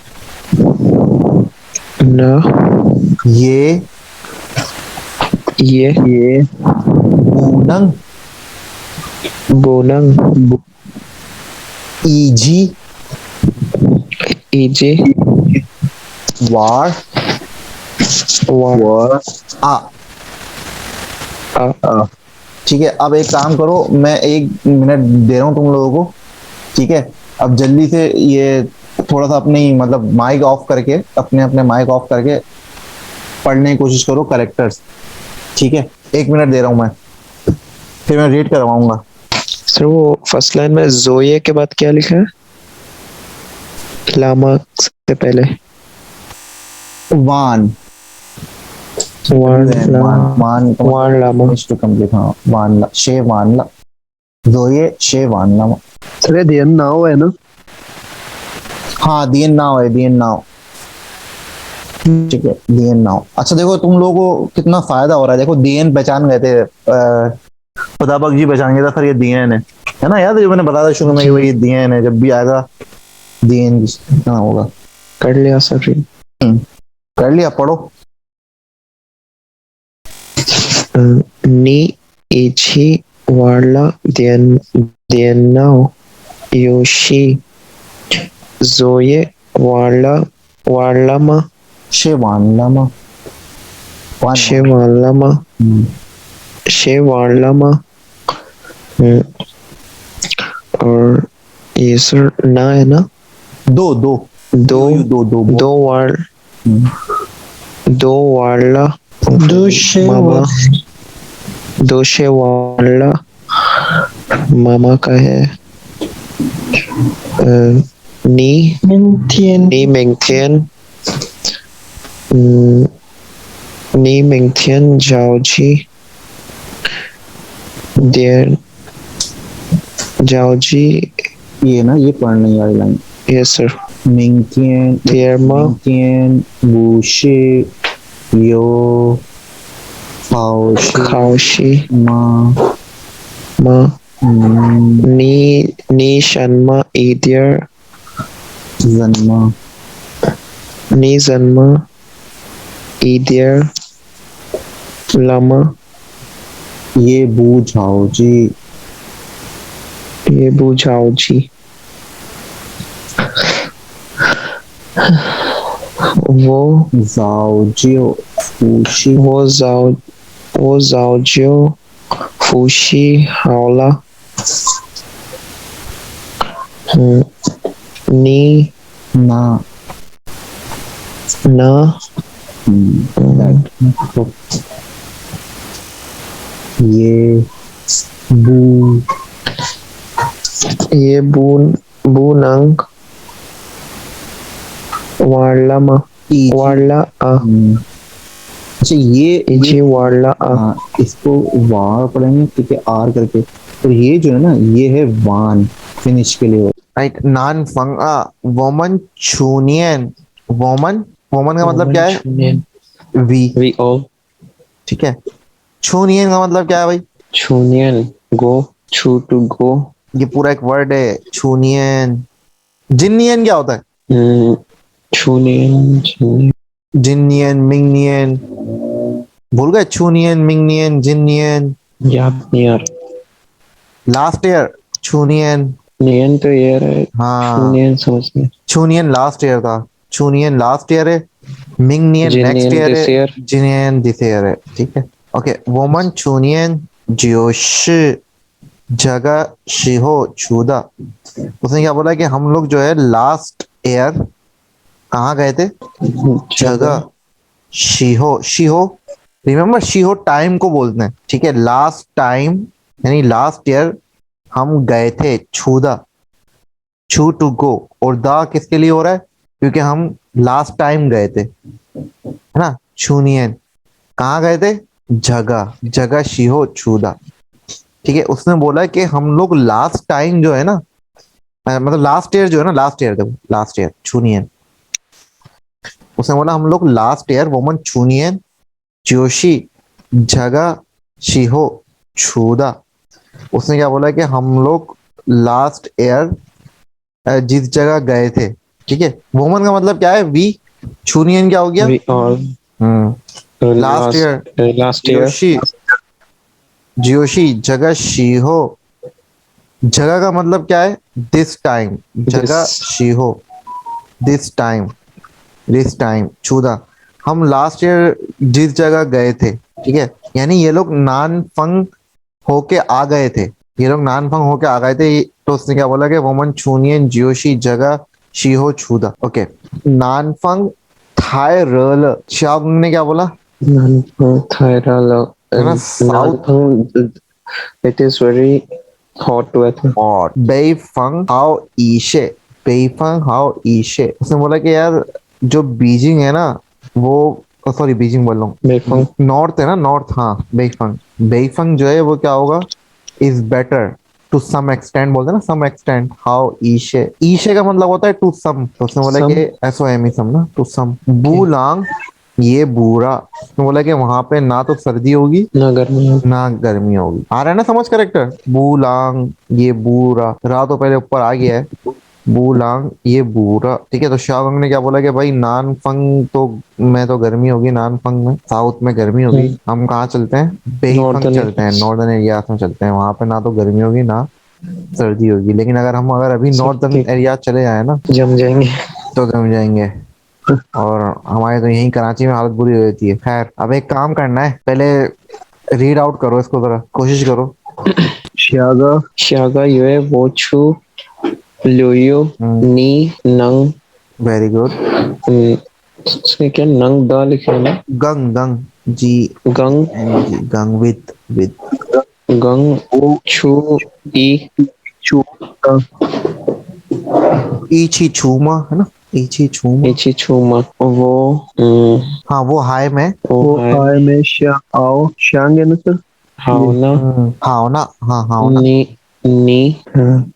Na. ये Ye. ये बूनंग Bonang. ईजी Iji. वार War. वार आ। A. ठीक है, अब एक काम करो, मैं 1 मिनट दे रहा हूँ तुम लोगों को। ठीक है, अब जल्दी से ये थोड़ा सा अपनी मतलब माइक ऑफ करके अपने अपने माइक ऑफ करके पढ़ने की कोशिश करो करेक्टर्स। ठीक है, 1 मिनट दे रहा हूँ मैं, फिर मैं रीड करवाऊंगा। सर वो फर्स्ट लाइन में जोये के बाद क्या लिखा है? लामा से पहले वान वान वान वान लामा। To complete. हाँ, वान ला शे वान ला जोये शे वान ला। सर ये ध्यान ना हो है ना। हाँ, दियन नाव है, दियन नाव। ठीक है, दियन नाव। अच्छा देखो तुम लोगों को कितना फायदा हो रहा है। देखो दियन पहचान गए थे, खुदाबक जी पहचान गया था सर ये दियन है ना। याद है जो मैंने बताया था शुरू में कि भाई ये दियन है, जब भी आएगा दियन हाँ होगा। कर लिया सर। कर लिया, पढ़ो। Ni ichi warla dienao yoshi zoye warlama शे वान लामा shewalama shewalama। और ये सर ना है ना। दो दो दो दो दो दो वार दो वारला दोषे मामा दोषे वाला मामा का है। नी मिंथियन नी मेंगथियन नी मेंगथियन जाओजी देर जाओजी। ये ना, ये पढ़ने वाली लाइन। Yes sir. मिंगथियन Tierma. मिंगथियन बूशे यो फाओशे खाओशी मा मा नी शन्मा इडियर जन्मा नी जन्मा इडियर लामा। ये बू झाओ जी ये बुझाओ जी। वो जाओ जियो फूशी वो जाओ जियो फूशी हावला। नी ना ना ये बू ये bunang warlama easy. warla a अच्छा ये इजी warla a। हाँ, इसको वार पढ़ेंगे, ठीक है, आर करके। और ये जो है ना, ये है वान फिनिश के लिए। राइट, नान फंगा वोमन चूनियन। वोमन वोमन का मतलब क्या है? वी। we all ठीक है, चूनियन का मतलब क्या है भाई? chunian go chu to go। ये पूरा एक वर्ड है चूनियन। जिन्नियन क्या होता है? chunian जिन्नियन मिंगनियन भूल गए? चूनियन मिंगनियन जिन्नियन। याद नहीं यार। लास्ट ईयर चूनियन नियन तो एयर है, हाँ, नियन समझ में। चूनियन लास्ट ईयर था, चूनियन लास्ट ईयर है, मिंगनियन नेक्स्ट जिनियन ईयर दिस है, ईयर। जिनियन दिस ईयर है। ठीक है, ओके। वोमन चूनियन जियोशी जगह शिहो छूदा। उसने क्या बोला कि हम लोग जो है लास्ट ईयर कहाँ गए थे? जगह Shiho, Shiho, remember Shiho time को बोलते हैं, ठीक है। लास्ट टाइम यानी लास्ट ईयर हम गए थे, छूदा, छू टू गो, और दा किसके लिए हो रहा है? क्योंकि हम लास्ट टाइम गए थे, है ना। छूनियन कहाँ गए थे? जगह, जगह शिहो छूदा। ठीक है, उसने बोला कि हम लोग लास्ट टाइम जो है ना, मतलब लास्ट ईयर जो है ना, लास्ट ईयर, देखो लास्ट ईयर छूनियन, उसने बोला हम लोग लास्ट ईयर वोमन छूनियन जोशी जगह शिहो छूदा। उसने क्या बोला कि हम लोग लास्ट ईयर जिस जगह गए थे, ठीक है। वोमन का मतलब क्या है? वी। छूनियन क्या हो गया? We all last year last year. योशी, जियोशी जगह शिहो, जगह का मतलब क्या है? दिस टाइम, जगह दिस शिहो दिस टाइम, दिस टाइम छूदा। हम लास्ट ईयर जिस जगह गए थे, ठीक है, यानी ये लोग नानफंग होके आ गए थे, ये लोग नानफंग होके आ गए थे। तो उसने क्या बोला कि वोमन चूनियन जियोशी जगह शिहो छूदा। ओके, नानफंग थाई रल, शाओगुंग ने क्या बोला? थायराल है ना, south it is very hot weather. और बेइफंग हाउ ईशे, बेइफंग हाउ ईशे। उसने बोला कि यार जो बीजिंग है ना, वो, सॉरी बीजिंग बोल रहा हूँ, बेफंग नॉर्थ है ना, नॉर्थ, हाँ बेइफंग, बेइफंग जो है वो क्या होगा? Is better to some extent, बोलते हैं ना, सम एक्सटेंट। हाउ ईशे, ईशे का मतलब होता है टू सम, तो उसने बोला सम कि एस ओ एम ई, सम ना, टू सम। बूलांग ये बुरा, उसने बोला कि वहां पे ना तो सर्दी होगी ना गर्मी। ना गर्मी होगी। आ रहा है ना समझ करेक्टर? बूलांग ये बूरा, रा तो पहले ऊपर आ गया है, बूलांग ये बूरा। ठीक है, तो शाहबंग ने क्या बोला कि भाई नानफंग तो में तो गर्मी होगी, नानफंग में साउथ में गर्मी होगी, हम कहाँ चलते हैं? बेईफंग नॉर्दर्न चलते हैं, नॉर्दर्न एरिया में चलते हैं, वहां पे ना तो गर्मी होगी ना सर्दी होगी। लेकिन अगर अभी नॉर्दर्न सबके एरिया चले जाए ना, जम जाएंगे। तो जम जाएंगे, और हमारे तो यहीं कराची में हालत बुरी हो जाती है। खैर, अब एक काम करना है, पहले रीड आउट करो इसको, जरा कोशिश करो। श्यागा शागा युए वो छू लुयु नी नंग। Very good. इसमें क्या नंग दा लिखे हैं ना? गंग, गंग जी गंग एन जी, गंग विद गंग वो छू ई चूका इची छूमा, है ना, इची छूमा। इची छूमा वो हाँ वो हाय में, वो है आय में श्या आओ श्यांग है ना सर। ये हावना हाँ ना, हाँ हाँ ना। नी नी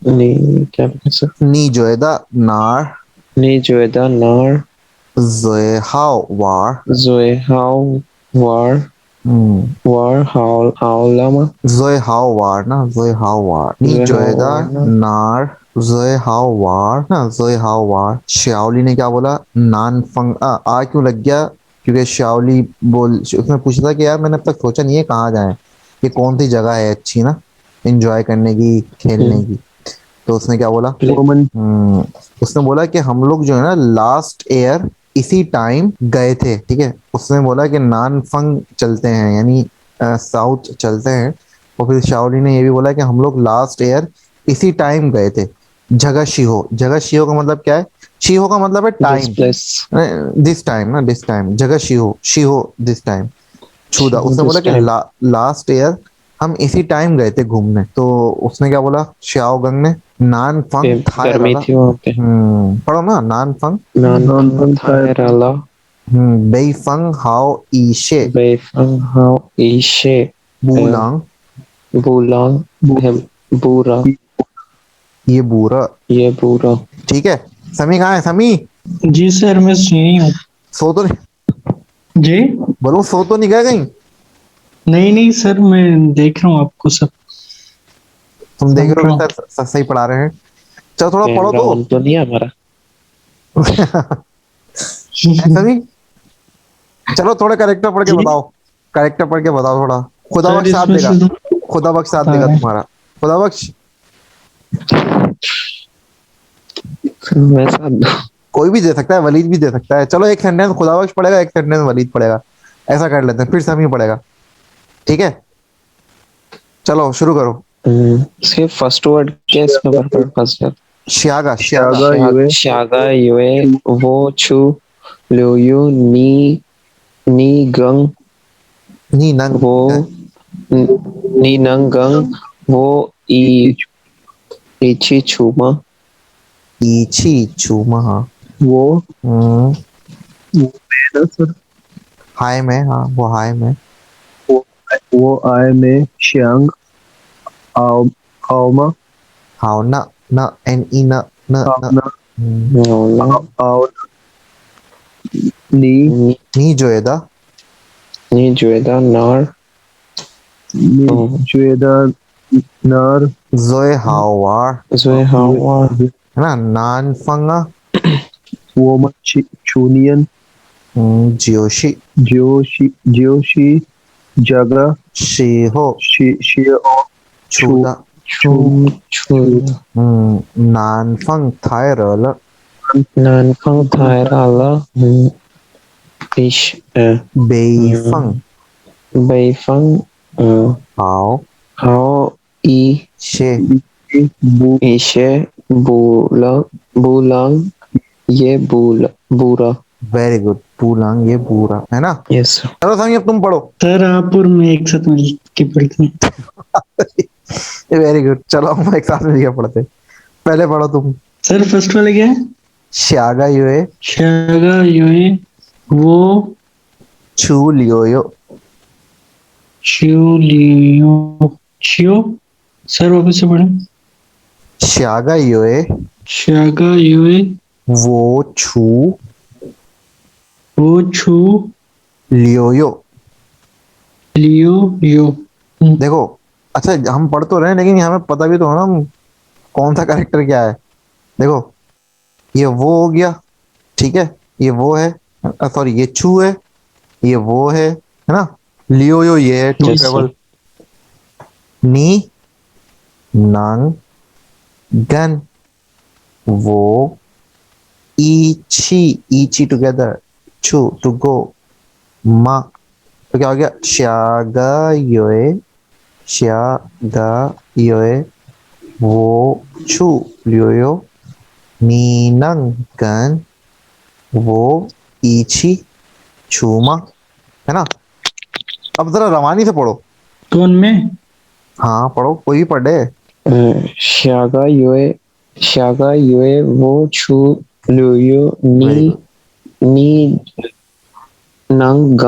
नी क्या लिखा सर? नी जोएदा नार, नी जोएदा नार जोए हाउ वार, जोए हाउ वार वार हाउ हाउलामा जोए हाउ वार ना, जोए हाउ वार, नी जोए हाउ जोएदा वार ना नार, जोए हाउ वार ना, जोए हाउ वार। श्याओली ने क्या बोला? नानफंग, आ क्यों लग गया? क्योंकि श्याओली बोल, उसने पूछा था कि यार मैंने अब तक सोचा नहीं है कहाँ जाए, ये कौन सी जगह है अच्छी ना एंजॉय करने की, खेलने की। तो उसने क्या बोला? प्ले वोमन उसने बोला कि हम लोग जो है ना लास्ट ईयर इसी टाइम गए थे, ठीक है। उसने बोला कि नानफंग चलते हैं, यानी साउथ चलते हैं। और फिर शाओली ने ये भी बोला कि हम लोग लास्ट ईयर इसी टाइम गए थे, जगह शिहो। जगह शिहो का मतलब क्या है? शिहो का मतलब है this time, place this time ना, दिस टाइम, जगह शिहो, शिहो दिस टाइम छूदा। उसने बोला दिस कि टाइम लास्ट ईयर हम इसी टाइम गए थे घूमने। तो उसने क्या बोला श्याओगंग ने? नानफंग थाई गर्मी रला। थी वहां पे। पढ़ो ना, नानफंग, नानफंग नॉनफन थायर थायराला बेईफंग हाओ ईशे, बेफंग हाउ ईशे बूलांग बुलांग है बुरा ये बूरा। ये बुरा। ठीक है, समी कहाँ है समी? जी सर मैं यही हूँ। सो तो नहीं, जी बोलो सो तो नहीं गया कहीं? नहीं नहीं सर मैं देख रहा हूँ आपको सब तुम देख सुन रहे रहा हो हूँ। कि सर सही पढ़ा रहे हैं? चलो थोड़ा पढ़ो कैमरा तो। ऑन तो नहीं है हमारा? है समी? चलो थोड़ा करेक्टर पढ़ के जी बताओ, करेक्टर पढ़ के बताओ थोड़ा। खुदा सर बख्श साथ इसमें देगा, से तो खुदा बख्श साथ बता देगा रहे तुम्हारा, खुदा बख्श। हैं। मैं साथ दूं? कोई भी दे सकता है, वलीद भी दे सकता है। चलो एक सेंटेंस खुदाबख्श पड़ेगा, एक सेंटेंस वलीद पड़ेगा, ऐसा कर लेते हैं, फिर समी पड़ेगा। ठीक है, चलो शुरू करो। इसके फर्स्ट वर्ड क्या इसमें पर फर्स्ट है? श्यागा, श्यागा। शागा युए शागा युए वो छु लिu यू नी गंग नी नंग वो नी नंग गंग वो ई इची छुमा इची चूमा। वो हम्म, है ना सर। हाय में, हाँ वो हाय में। वो आए में श्यांग आओ आओमा हाउ ना, न एन ई न, न न। आओना नोला आओ नी नी जोएदा, नी जुएदा नार नी जुएदा नार जोए हावार, जुए हावा है ना। नान फंगा, वो चूनियन जियोशी, जियोशी जगा शीहो, शियो चूदा, छुम छुल नान फंग थायरल, नानफंग थायराला फिश बेफंग बेफंग हाओ हाओ ई शे, बू इशे बुलंग ये बुरा वेरी गुड। पूलांग ये पूरा है ना। यस चलो समी अब तुम पढ़ो। सर आप और मैं एक साथ मिल के पढ़ते हैं। वेरी गुड, चलो हम एक साथ मिलकर पढ़ते हैं। पहले पढ़ो तुम। सर फर्स्ट वाला क्या है? श्यागा युए शागा युए वो छू लियोयो, छियो लियो छियो। सर वापस से पढ़े। श्यागा युए शागा युए वो छू वो छु लियोयो। लियो यो। देखो, अच्छा हम पढ़ तो रहे हैं, लेकिन हमें पता भी तो है ना हम कौन सा कैरेक्टर क्या है। देखो, ये वो हो गया, ठीक है, ये वो है, सॉरी ये छू है, ये वो है ना। लियोयो ये है, टू Yes, sir. ट्रेवल। नी नंग गन वो इची, इची टुगेदर, छू टू गो, मा तो क्या हो गया, श्यागा योए, श्यागा योए वो छू लियोयो, नीनंग गन वो इची छूमा, है ना। अब जरा रवानी से पढ़ो। कौन में? हाँ पढ़ो, कोई भी पढ़े। शागा युए वो छु लिu वेरी नी गुड। नी नंग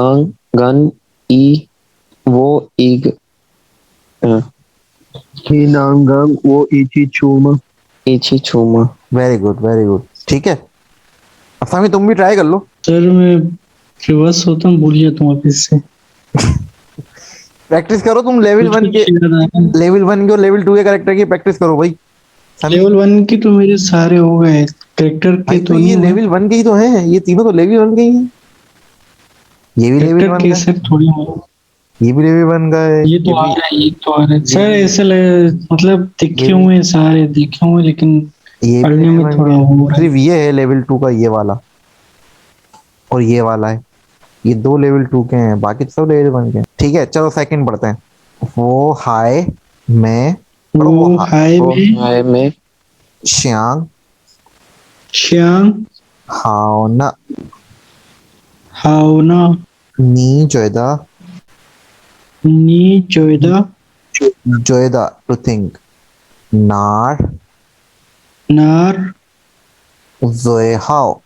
गन ई वो इग नांगंग वो इची चूमा इची छुमा वेरी गुड, वेरी गुड, ठीक है। अब सामी तुम भी ट्राई कर लो। सर मैं रिवर्स होता हूँ, भूल जाता हूँ वापस से। प्रैक्टिस करो तुम, लेवल कुछ वन कुछ के, याद आया। लेवल वन के और लेवल टू के कैरेक्टर की प्रैक्टिस करो भाई। समी लेवल 1 की तो मेरे सारे हो गए, कैरेक्टर भाई के तो तो ये नहीं हुए। लेवल वन के ही तो हैं, ये तीनों तो लेवल वन के ही हैं। ये भी लेवल कैरेक्टर वन के का है, सर थोड़ी हुए। ये भी लेवल वन का है, ये ये तो आ भी, रहा है, ये तो आ रहा है सर। भी- ऐसे लगे मतलब ये देखे भी हुए हैं, सारे देखे हुए हैं, लेकिन ये भी पढ़ने लेवल में वन थोड़ा के हो हैं। रहा है। सिर्फ ये है लेवल टू का, ये वाला और ये वाला है, ये दो लेवल टू के हैं, बाकी सब लेवल वन के हैं। ठीक है, चलो सेकंड पढ़ते हैं। वो हाय मैं, पढ़ो वो वो हाय वो में हाय में श्यांग श्याम हाओ ना हावना नी जोएदा, नी चौदह जोएदा टू थिंक, नार नार जोए हाओ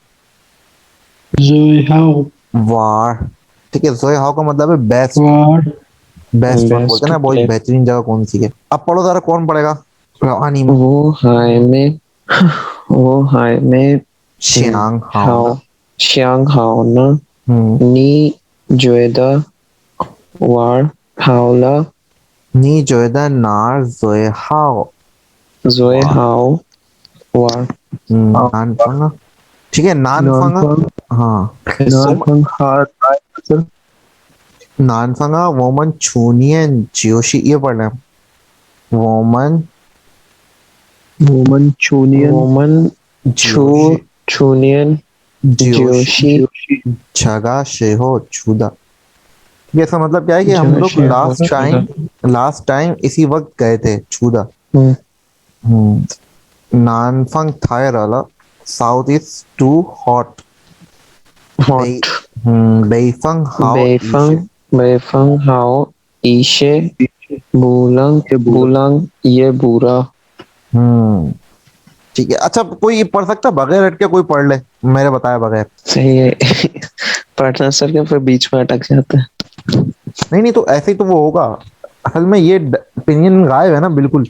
जोहाव वार। ठीक है, जोए हाओ का मतलब है बेस्ट, वार बेस्ट वन बोलते हैं बेस्ट ना, बहुत प्लेयर बेहतरीन जगह कौन सी है। अब पढ़ो जरा, कौन पढ़ेगा रवानी में। वो हाय में वो हाय में श्यांग हाओ ना, हाओ श्यांग हाओ ना नी जुएदा वार हाओला नी जोएदा नार जोए हाओ जोए हाओ वार नान फंगा। ठीक है, नान फंगा, नानफंग हाँ नानफंग हार सर नान फंगा वोमन चूनियन जियोशी, ये पढ़ना है। वोमन वोमन चूनियन वोमन जियोशी Chunian, जियोशी Joshi, जगह से हो छुदा। ये इसका मतलब क्या है कि हम लोग Joshi Hoshida. लास्ट टाइम इसी वक्त गए थे छुदा। Hmm. नानफंग थाई रला south is too hot. Hot. बेइफंग हाउ ईशे। Beifang Hao, Ishe, Bulang, ये बुरा Bulang, ये बुरा. हम्म ठीक है। अच्छा कोई पढ़ सकता बगैर अटके, कोई पढ़ ले मेरे बताए बगैर। सही है. पार्टनर सर के फिर बीच में अटक जाता है. नहीं नहीं, तो ऐसे ही तो वो होगा। असल में ये ओपिनियन गायब है ना बिल्कुल।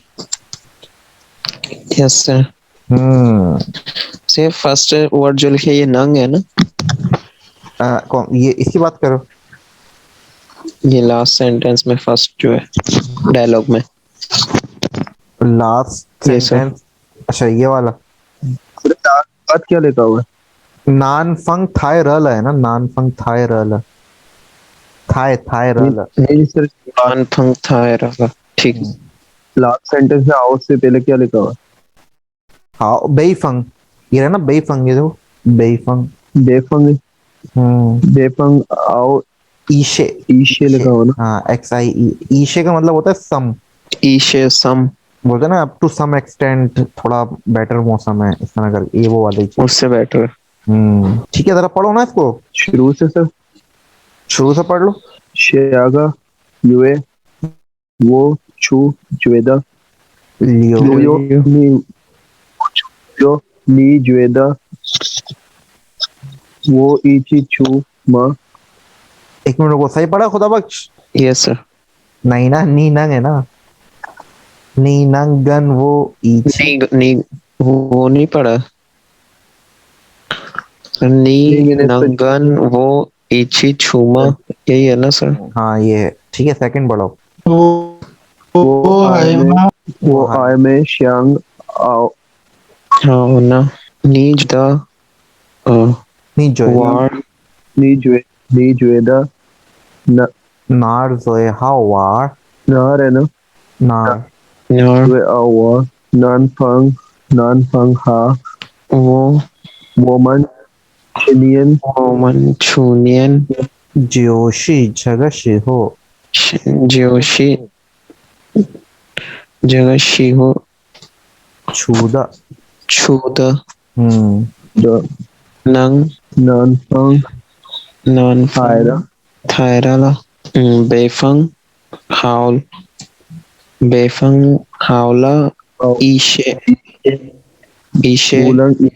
Yes sir. हम्म से फर्स्ट वर्ड जो लिखे ये नंग है ना. कौन ये इसकी बात करो। ये लास्ट सेंटेंस में फर्स्ट जो है डायलॉग में. लास्ट ये सर. सेंटेंस। अच्छा ये वाला। अरे चार के बाद क्या लिखा हुआ नानफंग थाई रल है ना, नानफंग थाई रल। थाई थाई है? रल। नहीं सर, कान फंग था रहा. ठीक. लास्ट सेंटेंस में आउट से पहले क्या लिखा हुआ हाँ बेईफंग, ये है ना बेईफंग, ये देखो बेईफंग। है? बेफंग, हम्म बेफंग आओ, ईशे। ईशे ईशे लिखा हुआ ना। हाँ एक्स आई ई। ईशे का मतलब होता है सम। ईशे सम. बोलते हैं ना अप टू सम एक्सटेंट, थोड़ा बेटर मौसम है इस तरह कर, ये वो वाली चीज। उससे बेटर. ठीक है, जरा पढ़ो ना इसको, शुरू से सर। शुरू से पढ़ लो। शेयागा, युए, वो, छू, जुएदा, लियो। योयो, नी, यो, नी, जुएदा, वो, इची, छू, मा, एक मिनट को, सही पढ़ा खुदा बख्श? Yes sir. नहीं ना, नी नंग है ना, नी नंग गन वो इची। नी नी वो नहीं पढ़ा. नी नहीं मैंने इस पे नंगन वो इची छुमा. यही है ना सर. हाँ ये है, ठीक है सेकंड बढ़ाओ। वो आय में, वो हाँ आय में, श्यांग, आओ, हाँ ना. नीज द नी जो है वार. नी, जुए, नी, जुएदा, न, नार जो है हावार। नार है ना, नार नर जुए, आओ, वा, नानफंग, नानफंग, हा, वो वोमन, चिनियन, वोमन छूनियन जियोशी जगह से हो जोशी जगह शिहो छुदा। छूद हम्म द, नंग नानफंग, नॉनफंग हायरा, थायराला. बेफंग हाउल बेफंग हावला आओ, ईशे ईशे वुलंग,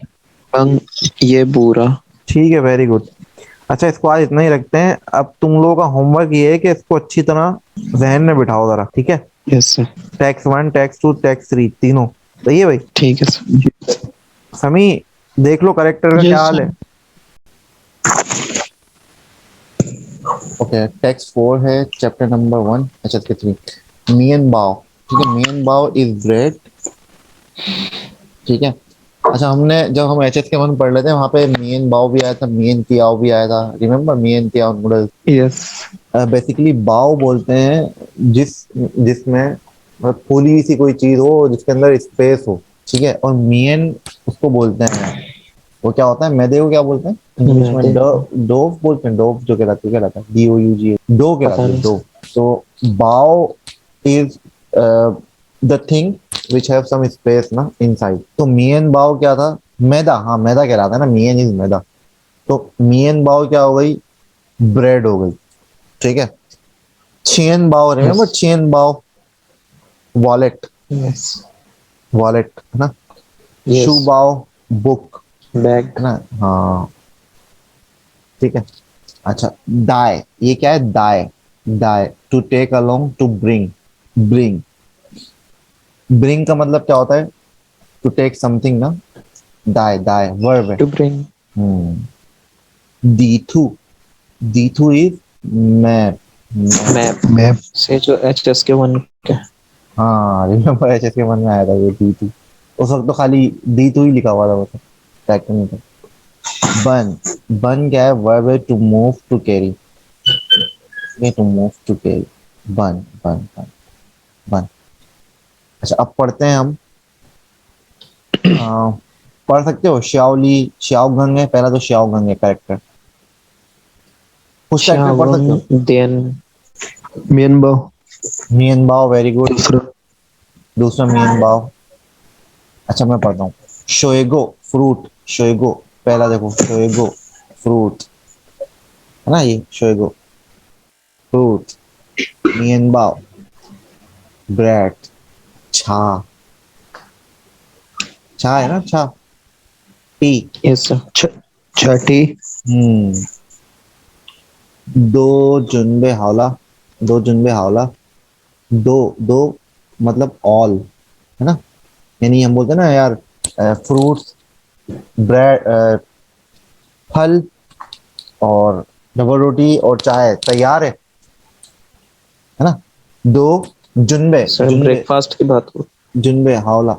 बंग ये बुरा. ठीक है वेरी गुड। अच्छा इसको आज इतना ही रखते हैं। अब तुम लोगों का होमवर्क ये है कि इसको अच्छी तरह जहन में बिठाओ जरा, ठीक है? Yes sir. Text one, text two, text three, तीनों सही है भाई? ठीक है सर. समी देख लो करेक्टर का क्या यस हाल सर. है। ओके टेक्स्ट फोर है चैप्टर नंबर वन, अच्छा थ्री। मियन बाओ, ठीक है, मियन बाओ इज ब्रेड, ठीक है। अच्छा हमने जब हम एच एस के वन पढ़ लेते हैं वहां पे मियन बाओ भी आया था, मियन कियाओ भी आया था, रिमेम्बर मियन कियाओ नूडल्स। यस. बेसिकली बाओ बोलते हैं जिसमें मतलब फूली सी कोई चीज हो जिसके अंदर स्पेस हो, ठीक है। और मियन उसको बोलते हैं, वो क्या होता है, मैदे को क्या बोलते हैं इंग्लिश में? मैदे को डोव बोलते हैं, डोव जो कहलाती है, क्या कहलाता है, DOUG, डो पता कहलाती है नहीं. डो। तो बाओ is the thing which have some space ना इनसाइड। तो मियन बाओ क्या था? मैदा, हाँ मैदा कहलाता है ना, मियन इज मैदा। तो मियन बाओ क्या हो गई? ब्रेड हो गई, ठीक है। चेन बाओ, रिमेम्बर यस. चेन बाओ, वॉलेट, यस. वॉलेट है ना। शू यस. बाओ, बुक बैग. है ना, हाँ ठीक है। अच्छा दाय, ये क्या है? दाय, दाय to take along, to bring, bring. Bring का मतलब क्या होता है? टू टेक समथिंग ना, दाय, दाय वर्ब है। To bring. हम्म दीथू, दीथू इज मैप, मैप. मैप, से जो एच एस के वन के. हाँ रिमेम्बर एच के मन में आया था ये दीथू। उस वक्त तो खाली दीथू ही लिखा हुआ था वो तो, ट्रैक्टर में था। बन, बन क्या है? वर्ब है टू मूव, टू कैरी, ये टू मूव टू कैरी, बन बन बन बन। अच्छा अब पढ़ते हैं हम पढ़ सकते हो? श्याओली, श्याओगंग है पहला, तो श्याओगंग है करेक्टर। कुछ करेक्टर पढ़ सकते हो? Xiaogang, then मियनबाओ। मियन बाओ, वेरी गुड। दूसरा दूसरा मियन बाओ। अच्छा मैं पढ़ता हूँ। शोएगो फ्रूट, शोएगो पहला देखो, शोएगो फ्रूट है ना, ये शोएगो फ्रूट। मियन बाओ ब्रेड, छा, छा है ना, छा, टी। yes sir. छठी हम्म। दो जुनबे हावला, दो जुनबे हावला, दो दो मतलब ऑल है ना, यानी हम बोलते हैं ना यार, फ्रूट्स, ब्रेड, फल और डबल रोटी और चाय तैयार है ना। दो जुनबे, सर जुनबे, ब्रेकफास्ट की बात हो। जुनबे हावला,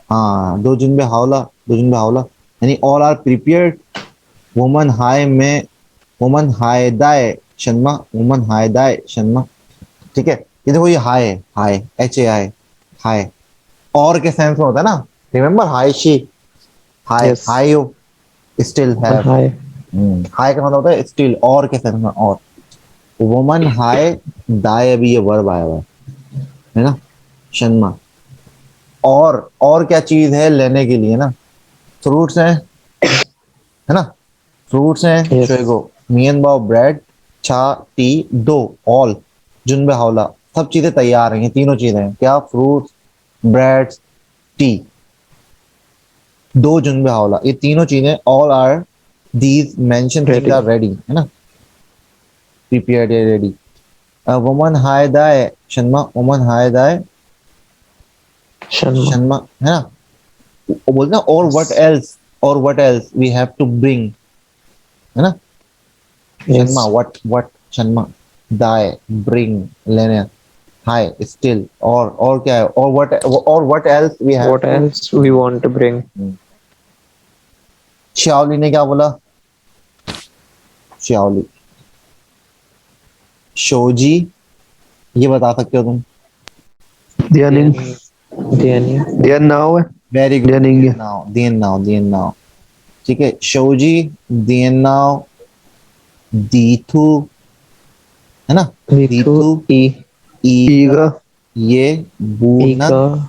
हाँ दो जुनबे हावला, दो जुनबे हावला, यानी ऑल आर प्रिपेयर्ड। वुमन हाय में, वुमन हाय दाय शर्मा, वुमन हाय दाय शर्मा, ठीक है। ये देखो, ये हाय है, हाय एच ए आई, हाय और के सेंस में होता है ना, remember hi she, hi Yes. Hi you still One have. high. हाय का मतलब होता है स्टिल, और के सेंस में और। वुमन हाय दाय, अभी ये वर्ब आया हुआ है ना, शर्मा। और क्या चीज है लेने के लिए ना, फ्रूट्स हैं है ना, फ्रूट्स हैं, Yes. शुएगो, मियन बाओ ब्रेड, चा टी, दो ऑल जुनबे हावला, सब चीजें तैयार हैं, ये तीनों चीजें हैं क्या, फ्रूट्स, ब्रेड, टी, दो जुनबे हावला, ये तीनों चीजें, all are these mention things Ready. Are ready है ना, प्रिपेयर्ड या रेडी। वुमन हाय दाय शर्मा, वुमन हाय दाय Sharma. शर्मा है ना, वो बोलते हैं और व्हाट एल्स, और what else we have to bring है ना, शर्मा Yes. व्हाट शर्मा, दाय ब्रिंग लेने, हाय स्टिल, और क्या है, और what else we have What to. else we want to bring? श्याओली ने क्या बोला, श्याओली, शोजी, ये बता सकते हो तुम? दियानिंग Diani. दियान नाव है वेरी गुड, दियानिंग है। नाउ दियन नाउ, दियन नाउ, ठीक है। शोजी, दियन नाउ, दीथु है ना, Vitu. दीथु, E. ईगा, ईगा ये बूनन, Iga.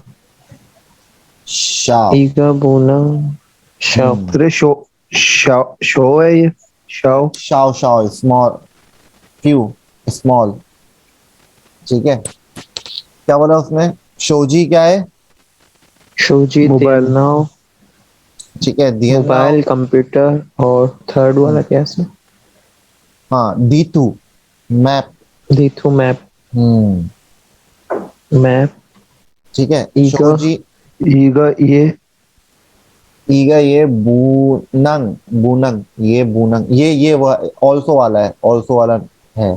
Shaw. Iga Buna. Shao. तेरे शो है ये Shao. Shaw Shaw small, few, small, ठीक है। क्या बोला उसमें, शोजी क्या है, Shoji. Mobile Then now. ठीक है, दियन नाउ, Mobile, computer और third वाला क्या है? हाँ दीतू, मैप, Dithu map. हम्म, Map. ठीक है। Iga. शोजी, ईगा ये ईगा ये बूनंग, बूनंग ये बूनंग, ये ऑल्सो वाला है, ऑल्सो वाला है,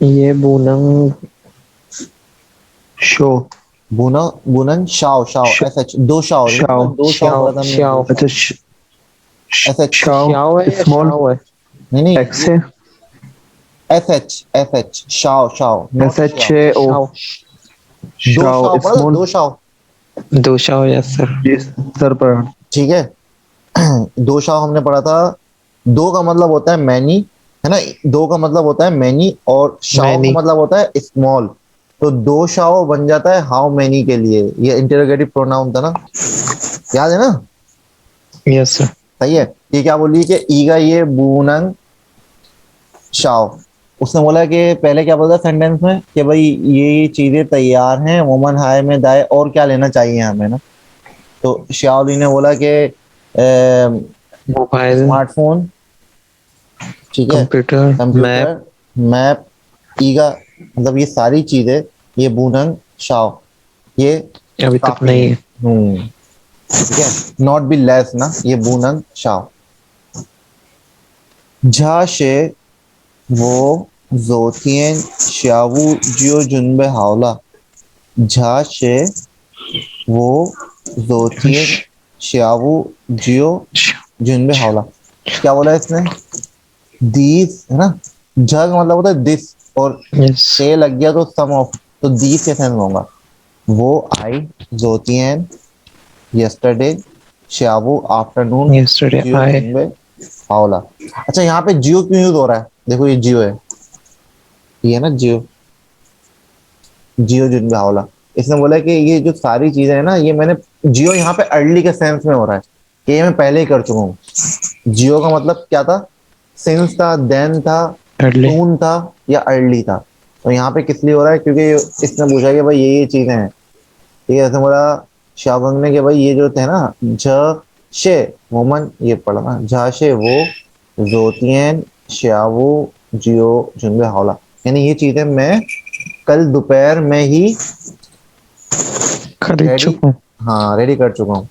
ये Bunang. शो बुना, बुनन शाओ, शाओ श- एस एच, दो शाओ, शाओ दो शाओ Xiao. पढ़ा था हमने, Xiao. दो अच्छा एस एच, शाओ Xiao है या स्मॉल Shao है? नहीं नहीं, एक्स है S H Shao, Shao S not H Shao, है ओ Shao. दो शाओ शाओ पढ़ा था, स्मॉल दो शाओ, दो Shao yes sir. जी सर पर ठीक है। दो शाओ हमने पढ़ा था। दो का मतलब होता है मैनी है ना, दो का मतलब होता है मैनी, और शाओ का Many. मतलब होता है स्मॉल, तो दो शाओ बन जाता है हाउ मैनी के लिए, ये इंटरोगेटिव प्रोनाउन था ना, याद है ना, Yes sir. सही है। ये क्या बोली कि ईगा ये बूनंग शाओ, उसने बोला कि पहले क्या बोला सेंटेंस में कि भाई ये चीजें तैयार हैं, वुमन हाय में दाए, और क्या लेना चाहिए हमें ना, तो श्याओली ने बोला कि Mobile, स्मार्टफोन, ठीक है, computer, map. कंप्यूटर, मैप, ईगा, मतलब ये सारी चीजें, ये बूनंग शाओ, ये अभी तक काफी नहीं है। है. ठीक है, नॉट बी लेस ना, ये बूनंग शाओ। झा से वो जोतियन श्यावू जियो जुनबे हावला, झा से वो जोतियन श्यावू जियो जुनबे हावला, क्या बोला इसने, दीस है ना, झा का मतलब होता है दिस, और Yes. से लग गया तो सम ऑफ, तो दीस के सेंस होगा। वो आई जोतियन यस्टरडे श्यावू आफ्टरनून Yesterday जियो I जुनबे हावला। अच्छा यहाँ पे जियो क्यों यूज हो रहा है? देखो ये जियो है, ये है ना जियो, जियो जुनबे हावला। इसने बोला कि ये जो सारी चीजें है ना, ये मैंने जियो यहाँ पे अर्ली के सेंस में हो रहा है कि ये मैं पहले ही कर चुका हूँ। जियो का मतलब क्या था? सिंस था, देन था, early. सून था या अर्ली था। तो यहाँ पे किस लिए हो रहा है? क्योंकि इसने पूछा कि भाई ये चीजें हैं, ठीक है। ऐसे बोला शाहबंग ने कि भाई ये जो थे ना, झ शे वोमन, ये पढ़ा ना, झा शे वो, जोतियन श्यावो जियो जुनबे हावला, यानी ये चीजें मैं कल दोपहर में ही खरीद रेडी, चुका हूँ। हाँ रेडी कर चुका हूँ।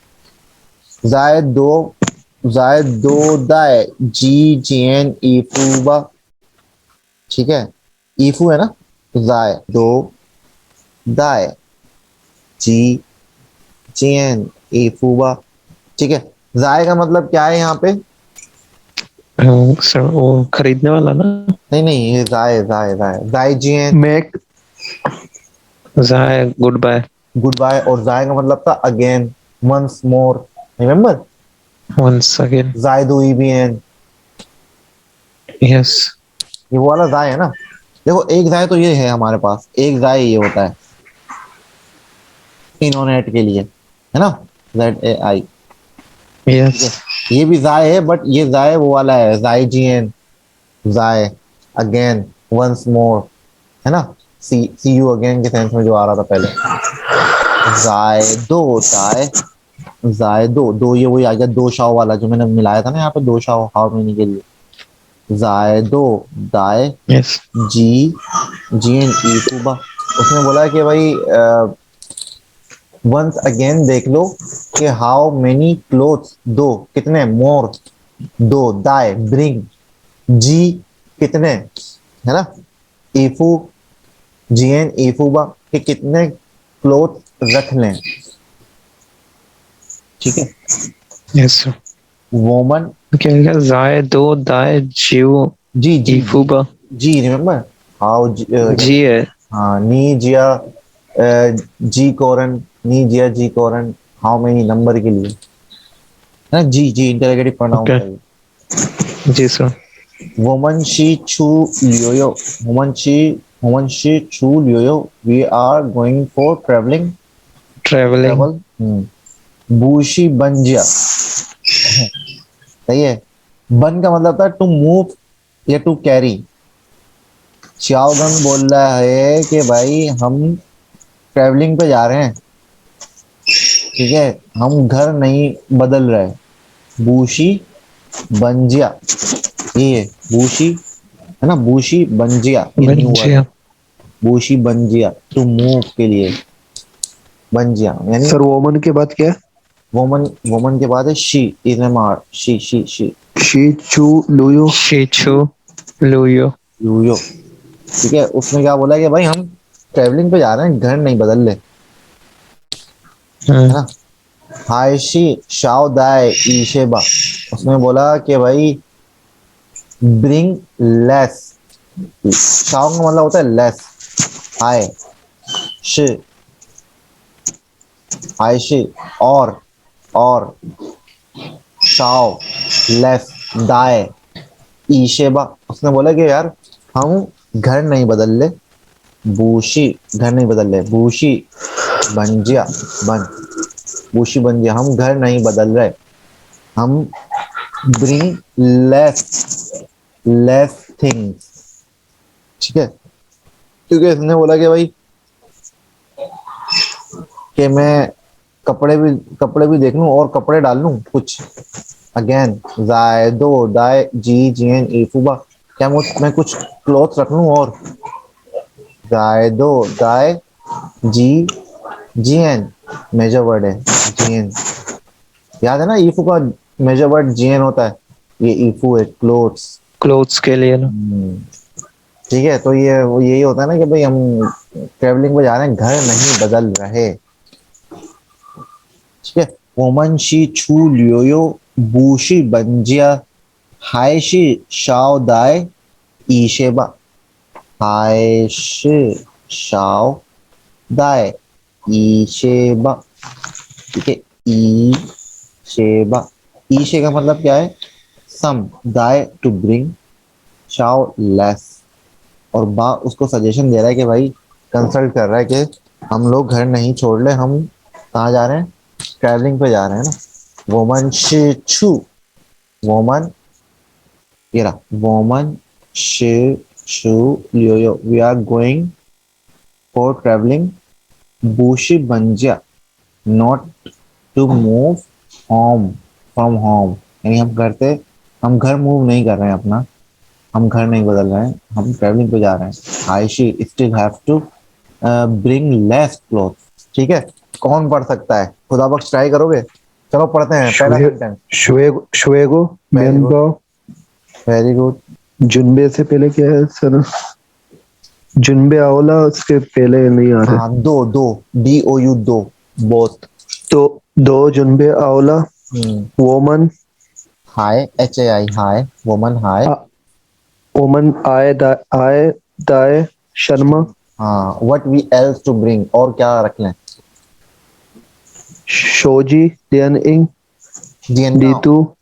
जायद दो दाय जी जियन ईफूबा, ठीक है, ईफू है ना, जाय दो दाय जी जियन ईफूबा, ठीक है। जाय का मतलब क्या है यहाँ पे? सर वो खरीदने वाला ना। नहीं नहीं, ये जाय जाय जाय जाय जियन मैं जाए गुड बाय। गुड बाय, और जाय का मतलब था again, once more, remember, Once again. जाय दो ईबीएन, Yes. ये वो वाला जाय है ना। देखो एक जाय तो ये है हमारे पास, एक जाय ये होता है इनोनेट के लिए, है ना, ZAI, ठीक है। Yes. ये भी जाय है, बट ये जाय वो वाला है, जाय जीएन, जाय अगेन, वंस मोर, है ना, सी यू अगेन के सेंस में जो आ रहा था पहले। जाय दो दाय, जाय दो दो, ये वही आ गया दो शाओ वाला जो मैंने मिलाया था ना यहाँ पे, दो शाओ हाउ मेनी के लिए। जाय दो दाय Yes. जी जीएन ईफुबा। उसने बोला कि भाई वंस अगेन देख लो कि हाउ मेनी क्लोथ्स, दो कितने, मोर दो, दाय ब्रिंग, जी कितने, है ना, ईफू जीएन ईफूबा कि कितने क्लोथ रख लें, ठीक है। Yes sir. वोमन, क्या क्या जाए दो दाए जियो जी जी जी इफुबा जी, रिमेम्बर हाउ जी है। हाँ, नी जिया जी कोरन, नी जिया जी कोरन, हाउ मेनी नंबर के लिए, है ना, जी जी इंटरोगेटिव प्रोनाउन ओके है। जी सर। वोमन शी छू लियोयो, वोमन शी छू लियोयो, we are going for travelling, travelling. Travel, बूशी बंजिया, सही है। बन का मतलब था टू मूव या टू कैरी। चाओगंग बोल रहा है कि भाई हम ट्रेवलिंग पे जा रहे हैं, ठीक है, हम घर नहीं बदल रहे। बूशी बंजिया, ये है बूशी, है ना, बूशी बंजिया, ये न्यू वर्ड है, बंजिया। बूशी बंजिया टू मूव के लिए, बंजिया यानी सर वोमन के बाद क्या? वोमन, वोमन के बाद है शी, इनमार, शी शी चू लुयो। शीचू लुयो। यूयो, ठीक है। उसने क्या बोला कि भाई हम ट्रेवलिंग पे जा रहे हैं, घर नहीं बदल ले, है ना। हाइशी शाओ दाय ईशेबा, उसने बोला कि भाई ब्रिंग लेस, शाओ का मतलब होता है less, hi she, hi she, और शाओ लेस, दाय ईशेबा, उसने बोला कि यार हम घर नहीं बदल ले, बूशी घर नहीं बदल ले, बूशी बंजिया बन, बूशी बंजिया हम घर नहीं बदल रहे, हम ब्रिंग लेस थिंग्स, ठीक है। क्योंकि इसने बोला कि भाई कि मैं कपड़े भी देख लूं और कपड़े डाल लूं कुछ, अगेन जाय दो दाय जी जीएन ईफुबा, क्या मैं कुछ क्लोथ रख लूं, और जाय दो दाय जी जीएन मेजर वर्ड है, जीएन याद है ना, ईफू का मेजर वर्ड जीएन होता है, ये ईफू है क्लोथ्स, क्लोथ्स के लिए ना। ठीक है। तो ये वो यही होता है ना कि भाई हम ट्रेवलिंग पे जा रहे हैं, घर नहीं बदल रहे, ठीक है। वोमन शी छू लियोयो बूशी बंजिया हाइशी शाओ दाय ईशेबा, हाइशी शाओ दाय ईशेबा, ठीक है, ई शेबा, ईशे का मतलब क्या है? सम, दाय टू ब्रिंग, शाओ लेस, और बा उसको सजेशन दे रहा है कि भाई, कंसल्ट कर रहा है कि हम लोग घर नहीं छोड़ ले, हम कहाँ जा रहे हैं? ट्रैवलिंग पे जा रहे हैं ना। वोमन शे छू, वोमन, ये रहा, वोमन शे छू लियो, we are going for travelling, बूशी बंजिया, not to move home from home, यानी हम घर मूव नहीं कर रहे हैं अपना, हम घर नहीं बदल रहे हैं, हम ट्रैवलिंग पे जा रहे हैं। आई शी still have to bring less cloth. ठीक है, कौन पढ़ सकता है? खुदा बख्श, ट्राई करोगे? चलो पढ़ते हैं पहला शुए सेंटेंस। शुएगो Very good. मेनबाओ। Very good. जुनबे से पहले क्या है सर? जुनबे आओला उसके पहले नहीं आ रहे। हाँ, दो दो, DOU, दो, बोथ। तो दो जुनबे आओला। वोमन हाय, HAI, हाय, वुमन, हाय। वोमन आए दाए शर्मा। हाँ, what we else to bring, और क्या रख लें? शोजी दियन इंग दियन्ना, दीतू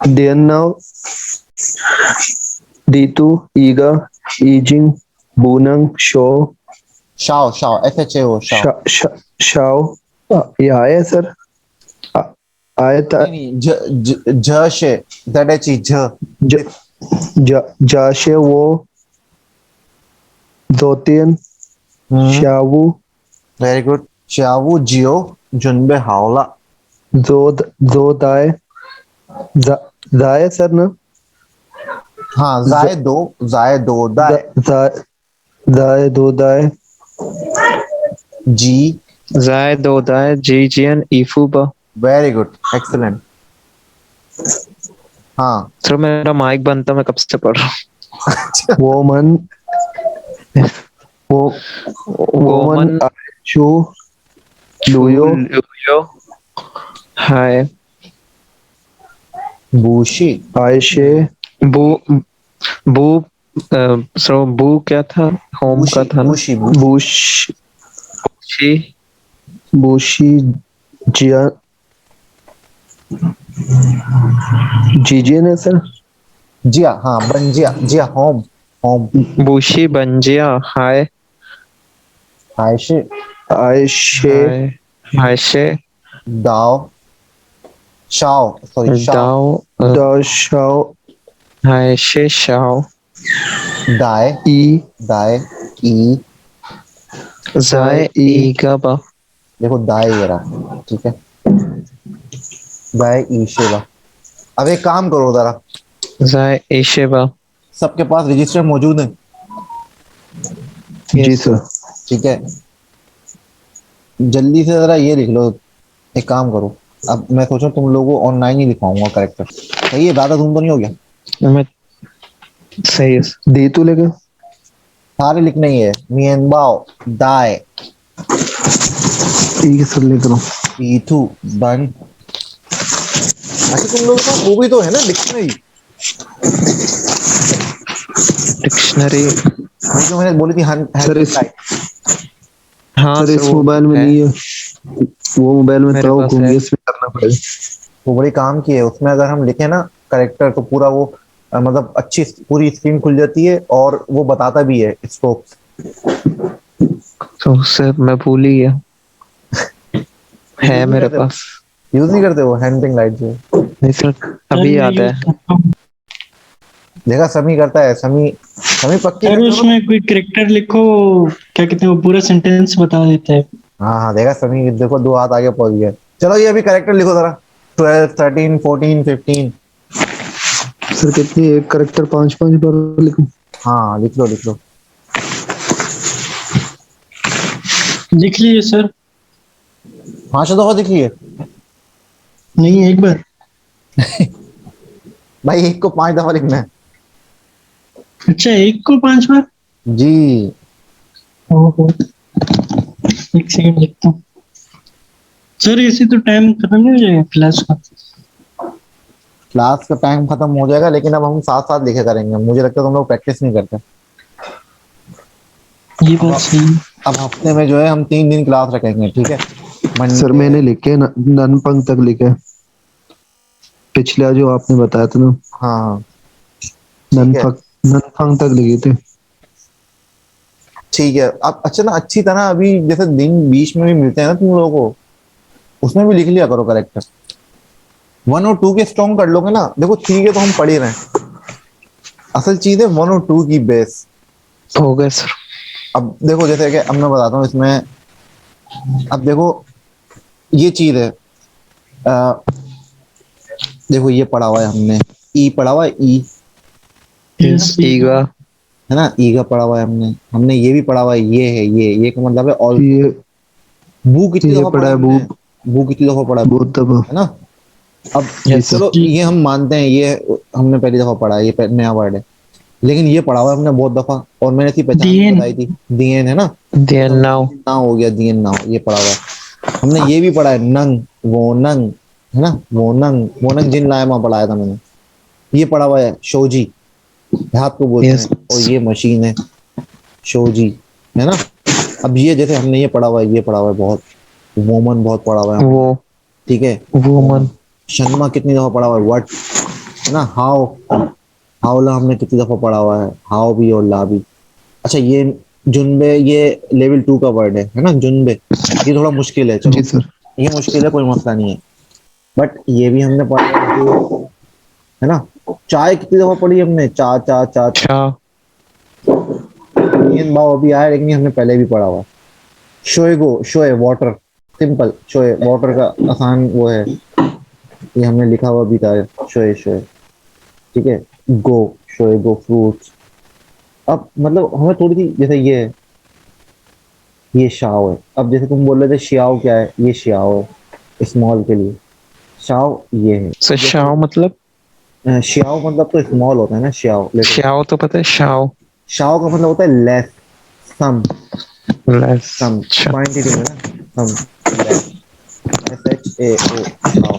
दियन नाउ दीतू ईगा ईजिंग बूनंग शो शाओ, शाओ, SHAO, शाओ। शाओ। ये आया सर। आ- आया था। नहीं नहीं, ज शे, ZHE, झ। ज, जाशे वो दोतियन शावू वेरी गुड। शावू जियो, जुनबे हावला। दो दाए दाए सर ना। हाँ, जाए दो, दाए। दाए दो दाए जी, Zai do dai jijian ifuba. Very good, excellent. हाँ। सर मेरा माइक बनता, मैं कब से पढ़ रहा हूँ। वोमन वो वोमन वोमन चू लुयो लुयो, हाय, बूशी, आयशे बू बू सो बू क्या था? होम का था ना। बूशी, बुश शी बुशी जिया जीजियन है सर। जिया, हाँ, बंजिया, जिया, होम, होम। बूशी बंजिया, हाय, आयशे, आयशे हाय, हायशे, दाओ, शाओ, सॉरी, शाओ, दाओ, दाशाओ हायशे शाओ, दाए, ई दाए, ई, जाए ई ईगाबा, देखो दाए ये रहा, ठीक है, दाए ईशेबा। अब एक काम करो जरा, जाए ईशेबा। सबके पास रजिस्टर मौजूद है? जी यस सर। ठीक है, जल्दी से जरा ये लिख लो। एक काम करो, अब मैं सोचा तुम लोगों को ऑनलाइन ही लिखवाऊंगा करेक्टर। सही है, ज्यादा धूम तो नहीं हो गया? मैं सही है। दी तू लेके सारे लिखने ही है। मियनबाओ, दाए, ठीक है सर लेकर लो। पीथू, बन। अच्छा, तुम लोगों को वो भी तो है ना, डिक्शनरी? डिक्शनरी, वो जो मैंने बोली थी, सर इस हाँ सर सर इस वो मोबाइल में है, नहीं है। वो मोबाइल में मेरे था, वो पास घूम है। गया, इसमें करना पड़ेगा। वो बड़ी काम की है, उसमें अगर हम लिखे ना करेक्टर तो पूरा वो मतलब अच्छी पूरी स्क्रीन खुल जाती है, और वो बताता भी है स्ट्रोक्स। तो उससे मैं भूल ही गया, है मेरे पास। यूज नहीं करते वो हैंडिंग लाइट जो? नहीं सर, सर अभी मैं याद यूज है। करता हूँ। देखा, समी करता है, समी, समी पक्की सर करते हो ना? उसमें कोई करेक्टर लिखो, क्या कहते हैं, वो पूरा सेंटेंस बता देता है। हाँ हाँ, देखा समी, देखो दो हाथ आगे पहुंच गया। चलो ये अभी करेक्टर लिखो जरा, 12, 13, 14, 15। सर कितनी एक करेक्टर 5-5 बार लिखूं? हाँ, लिख लो लिख लो। लिख लीजिए सर। 5 दफा लिखिए नहीं, एक बार। भाई, एक को 5 दफा लिखना है। अच्छा, एक को 5 बार। जी। ओहो, एक सेकंड लिखता हूँ। सर ऐसे तो टाइम खत्म नहीं हो जाएगा क्लास का? क्लास का टाइम खत्म हो जाएगा, लेकिन अब हम साथ साथ लिखे करेंगे। मुझे लगता है तुम लोग प्रैक्टिस नहीं करते। ये बात सही है। अब हफ्ते में जो है हम 3 दिन क्लास रखेंगे, ठीक है? सर मैंने लिखे ननपंग तक लिखे, पिछला जो आपने बताया था ना, हाँ हाँ ठीक है ननफंग ननफंग तक लिखे थे। ठीक है। अब अच्छा ना, अच्छी तरह अभी जैसे दिन बीच में भी मिलते हैं ना तुम लोगों को, उसमें भी लिख लिया करो करेक्टर। 1 और 2 के स्ट्रॉन्ग कर लोगे ना, देखो 3 के तो हम पढ़ ही रहे हैं, असल चीज है 1 और 2 की बेस। हो गया सर। अब देखो जैसे कि अब मैं बताता हूँ इसमें, अब देखो ये चीज है, अ, देखो ये पढ़ा हुआ है हमने, ई पढ़ा हुआ है, ई यस ईगा। है ना, ई का पढ़ा हुआ है हमने, हमने ये भी पढ़ा हुआ है, ये का मतलब है ऑल। ये बू कितनी ये दफा पढ़ा पढ़ा है है हमने, बूट, बू कितनी दफा पढ़ा है, बहुत दबा। है ना। अब जी यस सर। चलो ये हम मानते हैं, ये हमने पहली दफा पढ़ा है, ये नया वर्ड है, लेकिन ये पढ़ा हुआ है हमने बहुत दफा, और मैंने इसकी पहचान भी DN बताई थी, दियन है ना। Then now. ना हो गया दियन नाउ, ये पढ़ा हुआ है हमने, ये भी पढ़ा है नंग, वो नंग, है ना, वो नंग जिन लायमा पढ़ाया था मैंने। ये पढ़ा हुआ है शोजी, हाथ को बोलते यस हैं, और ये मशीन है शोजी, है ना। अब ये जैसे हमने ये पढ़ा हुआ है, ये पढ़ा हुआ है बहुत, वोमन बहुत पढ़ा हुआ है हमने, वो ठीक है। वुमन। शनमा कितनी दफा पढ़ा हुआ है, वट, है ना। हाउ, हावला हमने कितनी दफा पढ़ा हुआ है, हाउ भी और ला भी। अच्छा ये जुनबे, ये लेवल 2 का वर्ड है ना, जुनबे, ये थोड़ा मुश्किल है, जी चलो सर। ये मुश्किल है, कोई मसला नहीं है, बट ये भी हमने पढ़ा है ना। चाय कितनी दफा पढ़ी हमने, चा चा चा, चा। इंडियन भाव अभी आया, लेकिन ये हमने पहले भी पढ़ा हुआ है। शोएगो, शोए वाटर, सिंपल शोए वाटर का आसान वो है, ये हमने लिखा हुआ भी था, शोए शोए, ठीक है। गो, शोए गो फ्रूट्स। अब मतलब हमें थोड़ी सी जैसे ये है, ये शाओ है, अब जैसे तुम बोल रहे थे शियाओ क्या है, ये शियाओ है स्मॉल के लिए, शाओ ये है। सर अब जैसे शाओ मतलब? शियाओ मतलब तो स्मॉल होता है ना, शियाओ लिटिल। शाओ तो पता है, शाओ। शाओ का मतलब होता है लेस, सम, लेस। सम अच्छा। क्वांटिटी में ना, सम, लेस, SHAO, शाओ।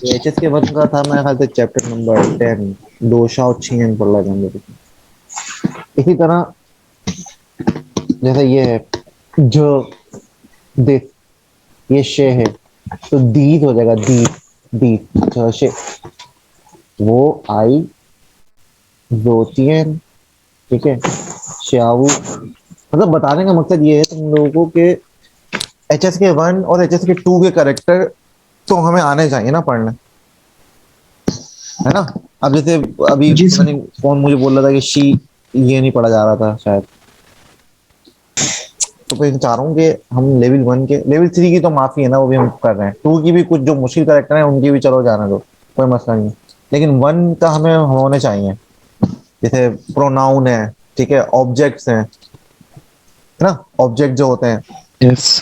ये HS के वन का था मेरे ख्याल से चैप्टर नंबर 10, दो शाओ छियन पढ़ रहा था हम लोग। इसी तरह जैसे ये है जो दिस, ये शे है, तो दीद हो जाएगा, दीद, दीद शे, वो आई जोतियन, ठीक है। श्यावू, मतलब बताने का मकसद ये है तुम लोगों को कि HS के 1 और HS के 2 के करेक्टर तो हमें आने चाहिए ना पढ़ने, है ना। अब जैसे अभी जी पता सर। नहीं कौन मुझे बोल रहा था कि शी, ये नहीं पढ़ा जा रहा था शायद, तो मैं चाह रहा हूँ कि हम लेवल 1 के, लेवल 3 की तो माफी है ना, वो भी हम कर रहे हैं, 2 की भी कुछ जो मुश्किल करेक्टर है उनकी भी चलो जाने दो, कोई मसला नहीं, लेकिन 1 का हमें होने चाहिए। जैसे प्रोनाउन है, ठीक है, ऑब्जेक्ट्स हैं, है ना, ऑब्जेक्ट जो होते हैं यस।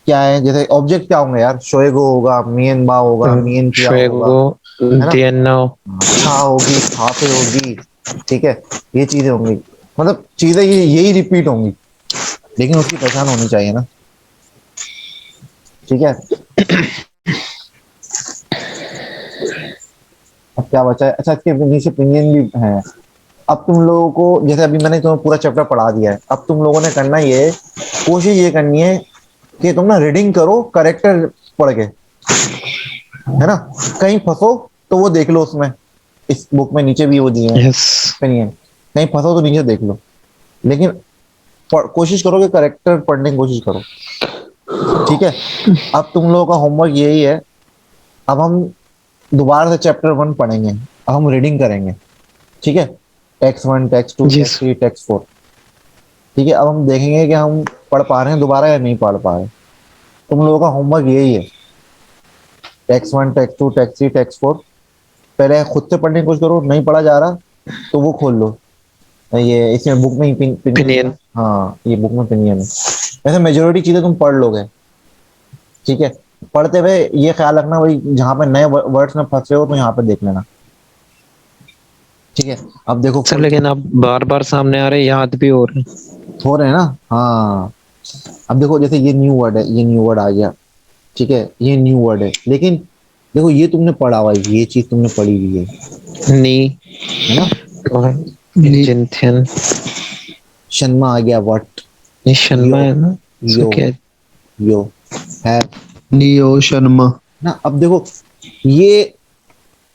क्या है, जैसे ऑब्जेक्ट क्या होंगे यार, शोएगो होगा, मियन बा होगा, मियन किया होगा, शुएगो। है ना, देन नाउ। छा होगी, छापे होगी, ठीक है, ये चीजें होंगी, मतलब चीजें ये यही रिपीट होंगी, लेकिन उसकी पहचान होनी चाहिए ना, ठीक है। अब क्या बचा है, अच्छा इसके नीचे पिनियन भी है। अब तुम लोगों को जैसे अभी मैंने तुम्हें पूरा चैप्टर पढ़ा दिया है, अब तुम लोगों ने करना ये, कोशिश ये करनी है कि तुम ना रीडिंग करो करेक्टर पढ़ के, है ना। कहीं फंसो तो वो देख लो उसमें, इस बुक में नीचे भी वो दिए हैं यस। ओपिनियन, कहीं फंसो तो नीचे देख लो, लेकिन कोशिश करो कि करेक्टर पढ़ने की कोशिश करो, ठीक है। अब तुम लोगों का होमवर्क यही है, अब हम दोबारा से चैप्टर 1 पढ़ेंगे, अब हम रीडिंग करेंगे, ठीक है। टेक्स्ट 1, टेक्स्ट 2, जी टेक्स्ट 3, टेक्स्ट 4, ठीक है। अब हम देखेंगे कि हम पढ़ पा रहे हैं दोबारा या नहीं पढ़ पा रहे। तुम लोगों का होमवर्क यही है, टेक्स्ट 1, टेक्स्ट 2, टेक्स्ट 3, टेक्स्ट 4, पहले खुद से पढ़ने की कोशिश करो, नहीं पढ़ा जा रहा तो वो खोल लो, ये इसमें बुक में ही पिनियन है Opinion. ना, हाँ ये बुक में पिनियन है, ऐसे मेजोरिटी चीजें तुम पढ़ लोगे, ठीक है। पढ़ते हुए ये ख्याल रखना भाई, जहाँ पे नए वर्ड्स में फंसे हो तो यहाँ पे देख लेना, ठीक है। अब देखो सर लेकिन आप बार बार सामने आ रहे, याद भी हो रहे। हो रहे हैं ना, हाँ। अब देखो जैसे ये न्यू वर्ड है, ये न्यू वर्ड आ गया, ठीक है, ये न्यू वर्ड है, लेकिन देखो ये तुमने पढ़ा हुआ है, ये चीज तुमने पढ़ी हुई नी। है ना। और जिंथियन। शन्मा आ गया, वट, ये शन्मा है ना? यो, क्या? यो है नियो शर्मा। ना। अब देखो ये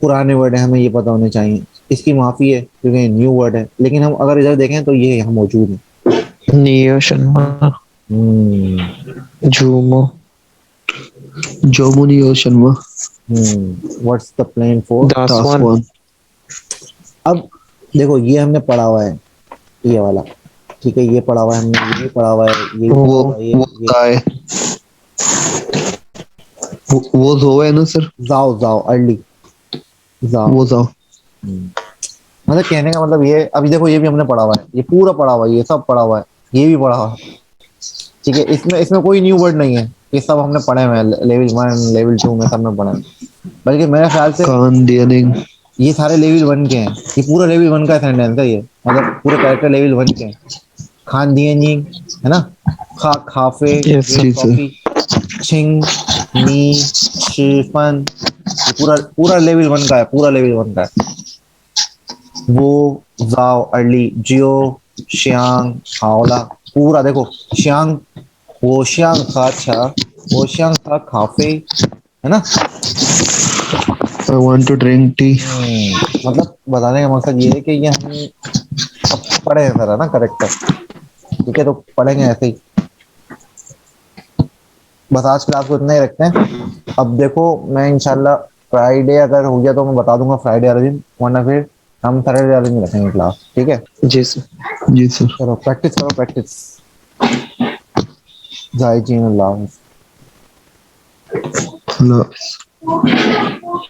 पुराने वर्ड है, हमें ये पता होने चाहिए। इसकी माफी है क्योंकि न्यू वर्ड है, लेकिन हम अगर इधर देखें तो ये यहाँ मौजूद है। नियो शर्मा, हम्म झूमो, जोमो नियो शर्मा। What's the plan for. दासवान, दासवान। अब देखो ये हमने पढ़ा हुआ है, ये वाला, ठीक है, ये पढ़ा हुआ है हमने, ये पढ़ा हुआ है, ये भी पढ़ा वो हुआ है, वो ये गाय। वो जो है ना सर। जाओ जाओ अर्ली जाओ। वो जाओ। मतलब कहने का मतलब ये, अभी देखो ये भी हमने पढ़ा हुआ है, ये पूरा पढ़ा हुआ है, ये सब पढ़ा हुआ है, ये भी पढ़ा हुआ है, ठीक है। इसमें इसमें कोई न्यू वर्ड नहीं है, ये सब हमने पढ़े हुए हैं, लेवल 1 लेवल 2 में सब में पढ़े हैं। बल्कि मेरे ख्याल से कान दियनिंग। ये सारे लेवल 1 के हैं, ये पूरा लेवल 1 का सेंटेंस है ये, मतलब पूरे कैरेक्टर लेवल 1 के हैं। खान दियनी है ना, खा खाफे Yes, ड्रिंक जी सर। कॉफी, छिंग नी शिफन, ये पूरा पूरा लेवल 1 का है, पूरा लेवल 1 का है। वो जाओ अर्ली जियो श्यांग हावला, पूरा देखो श्यांग, वो श्यांग खा छा, वो श्यांग खा खाफे, है ना। I want to drink tea. मतलब बताने का मकसद ये है कि ये हम अब पढ़े हैं जरा ना करेक्टर, ठीक है, तो पढ़ेंगे ऐसे ही। बस आज क्लास को इतना ही रखते हैं। अब देखो मैं इंशाल्लाह फ्राइडे अगर हो गया तो मैं बता दूंगा फ्राइडे वाले दिन, वरना फिर हम सैटरडे वाले दिन रखेंगे क्लास, ठीक है। जी सर। जी सर। चलो प्रैक्टिस करो प्रैक्टिस। जय जी अल्लाह। अल्लाह हाफिज़।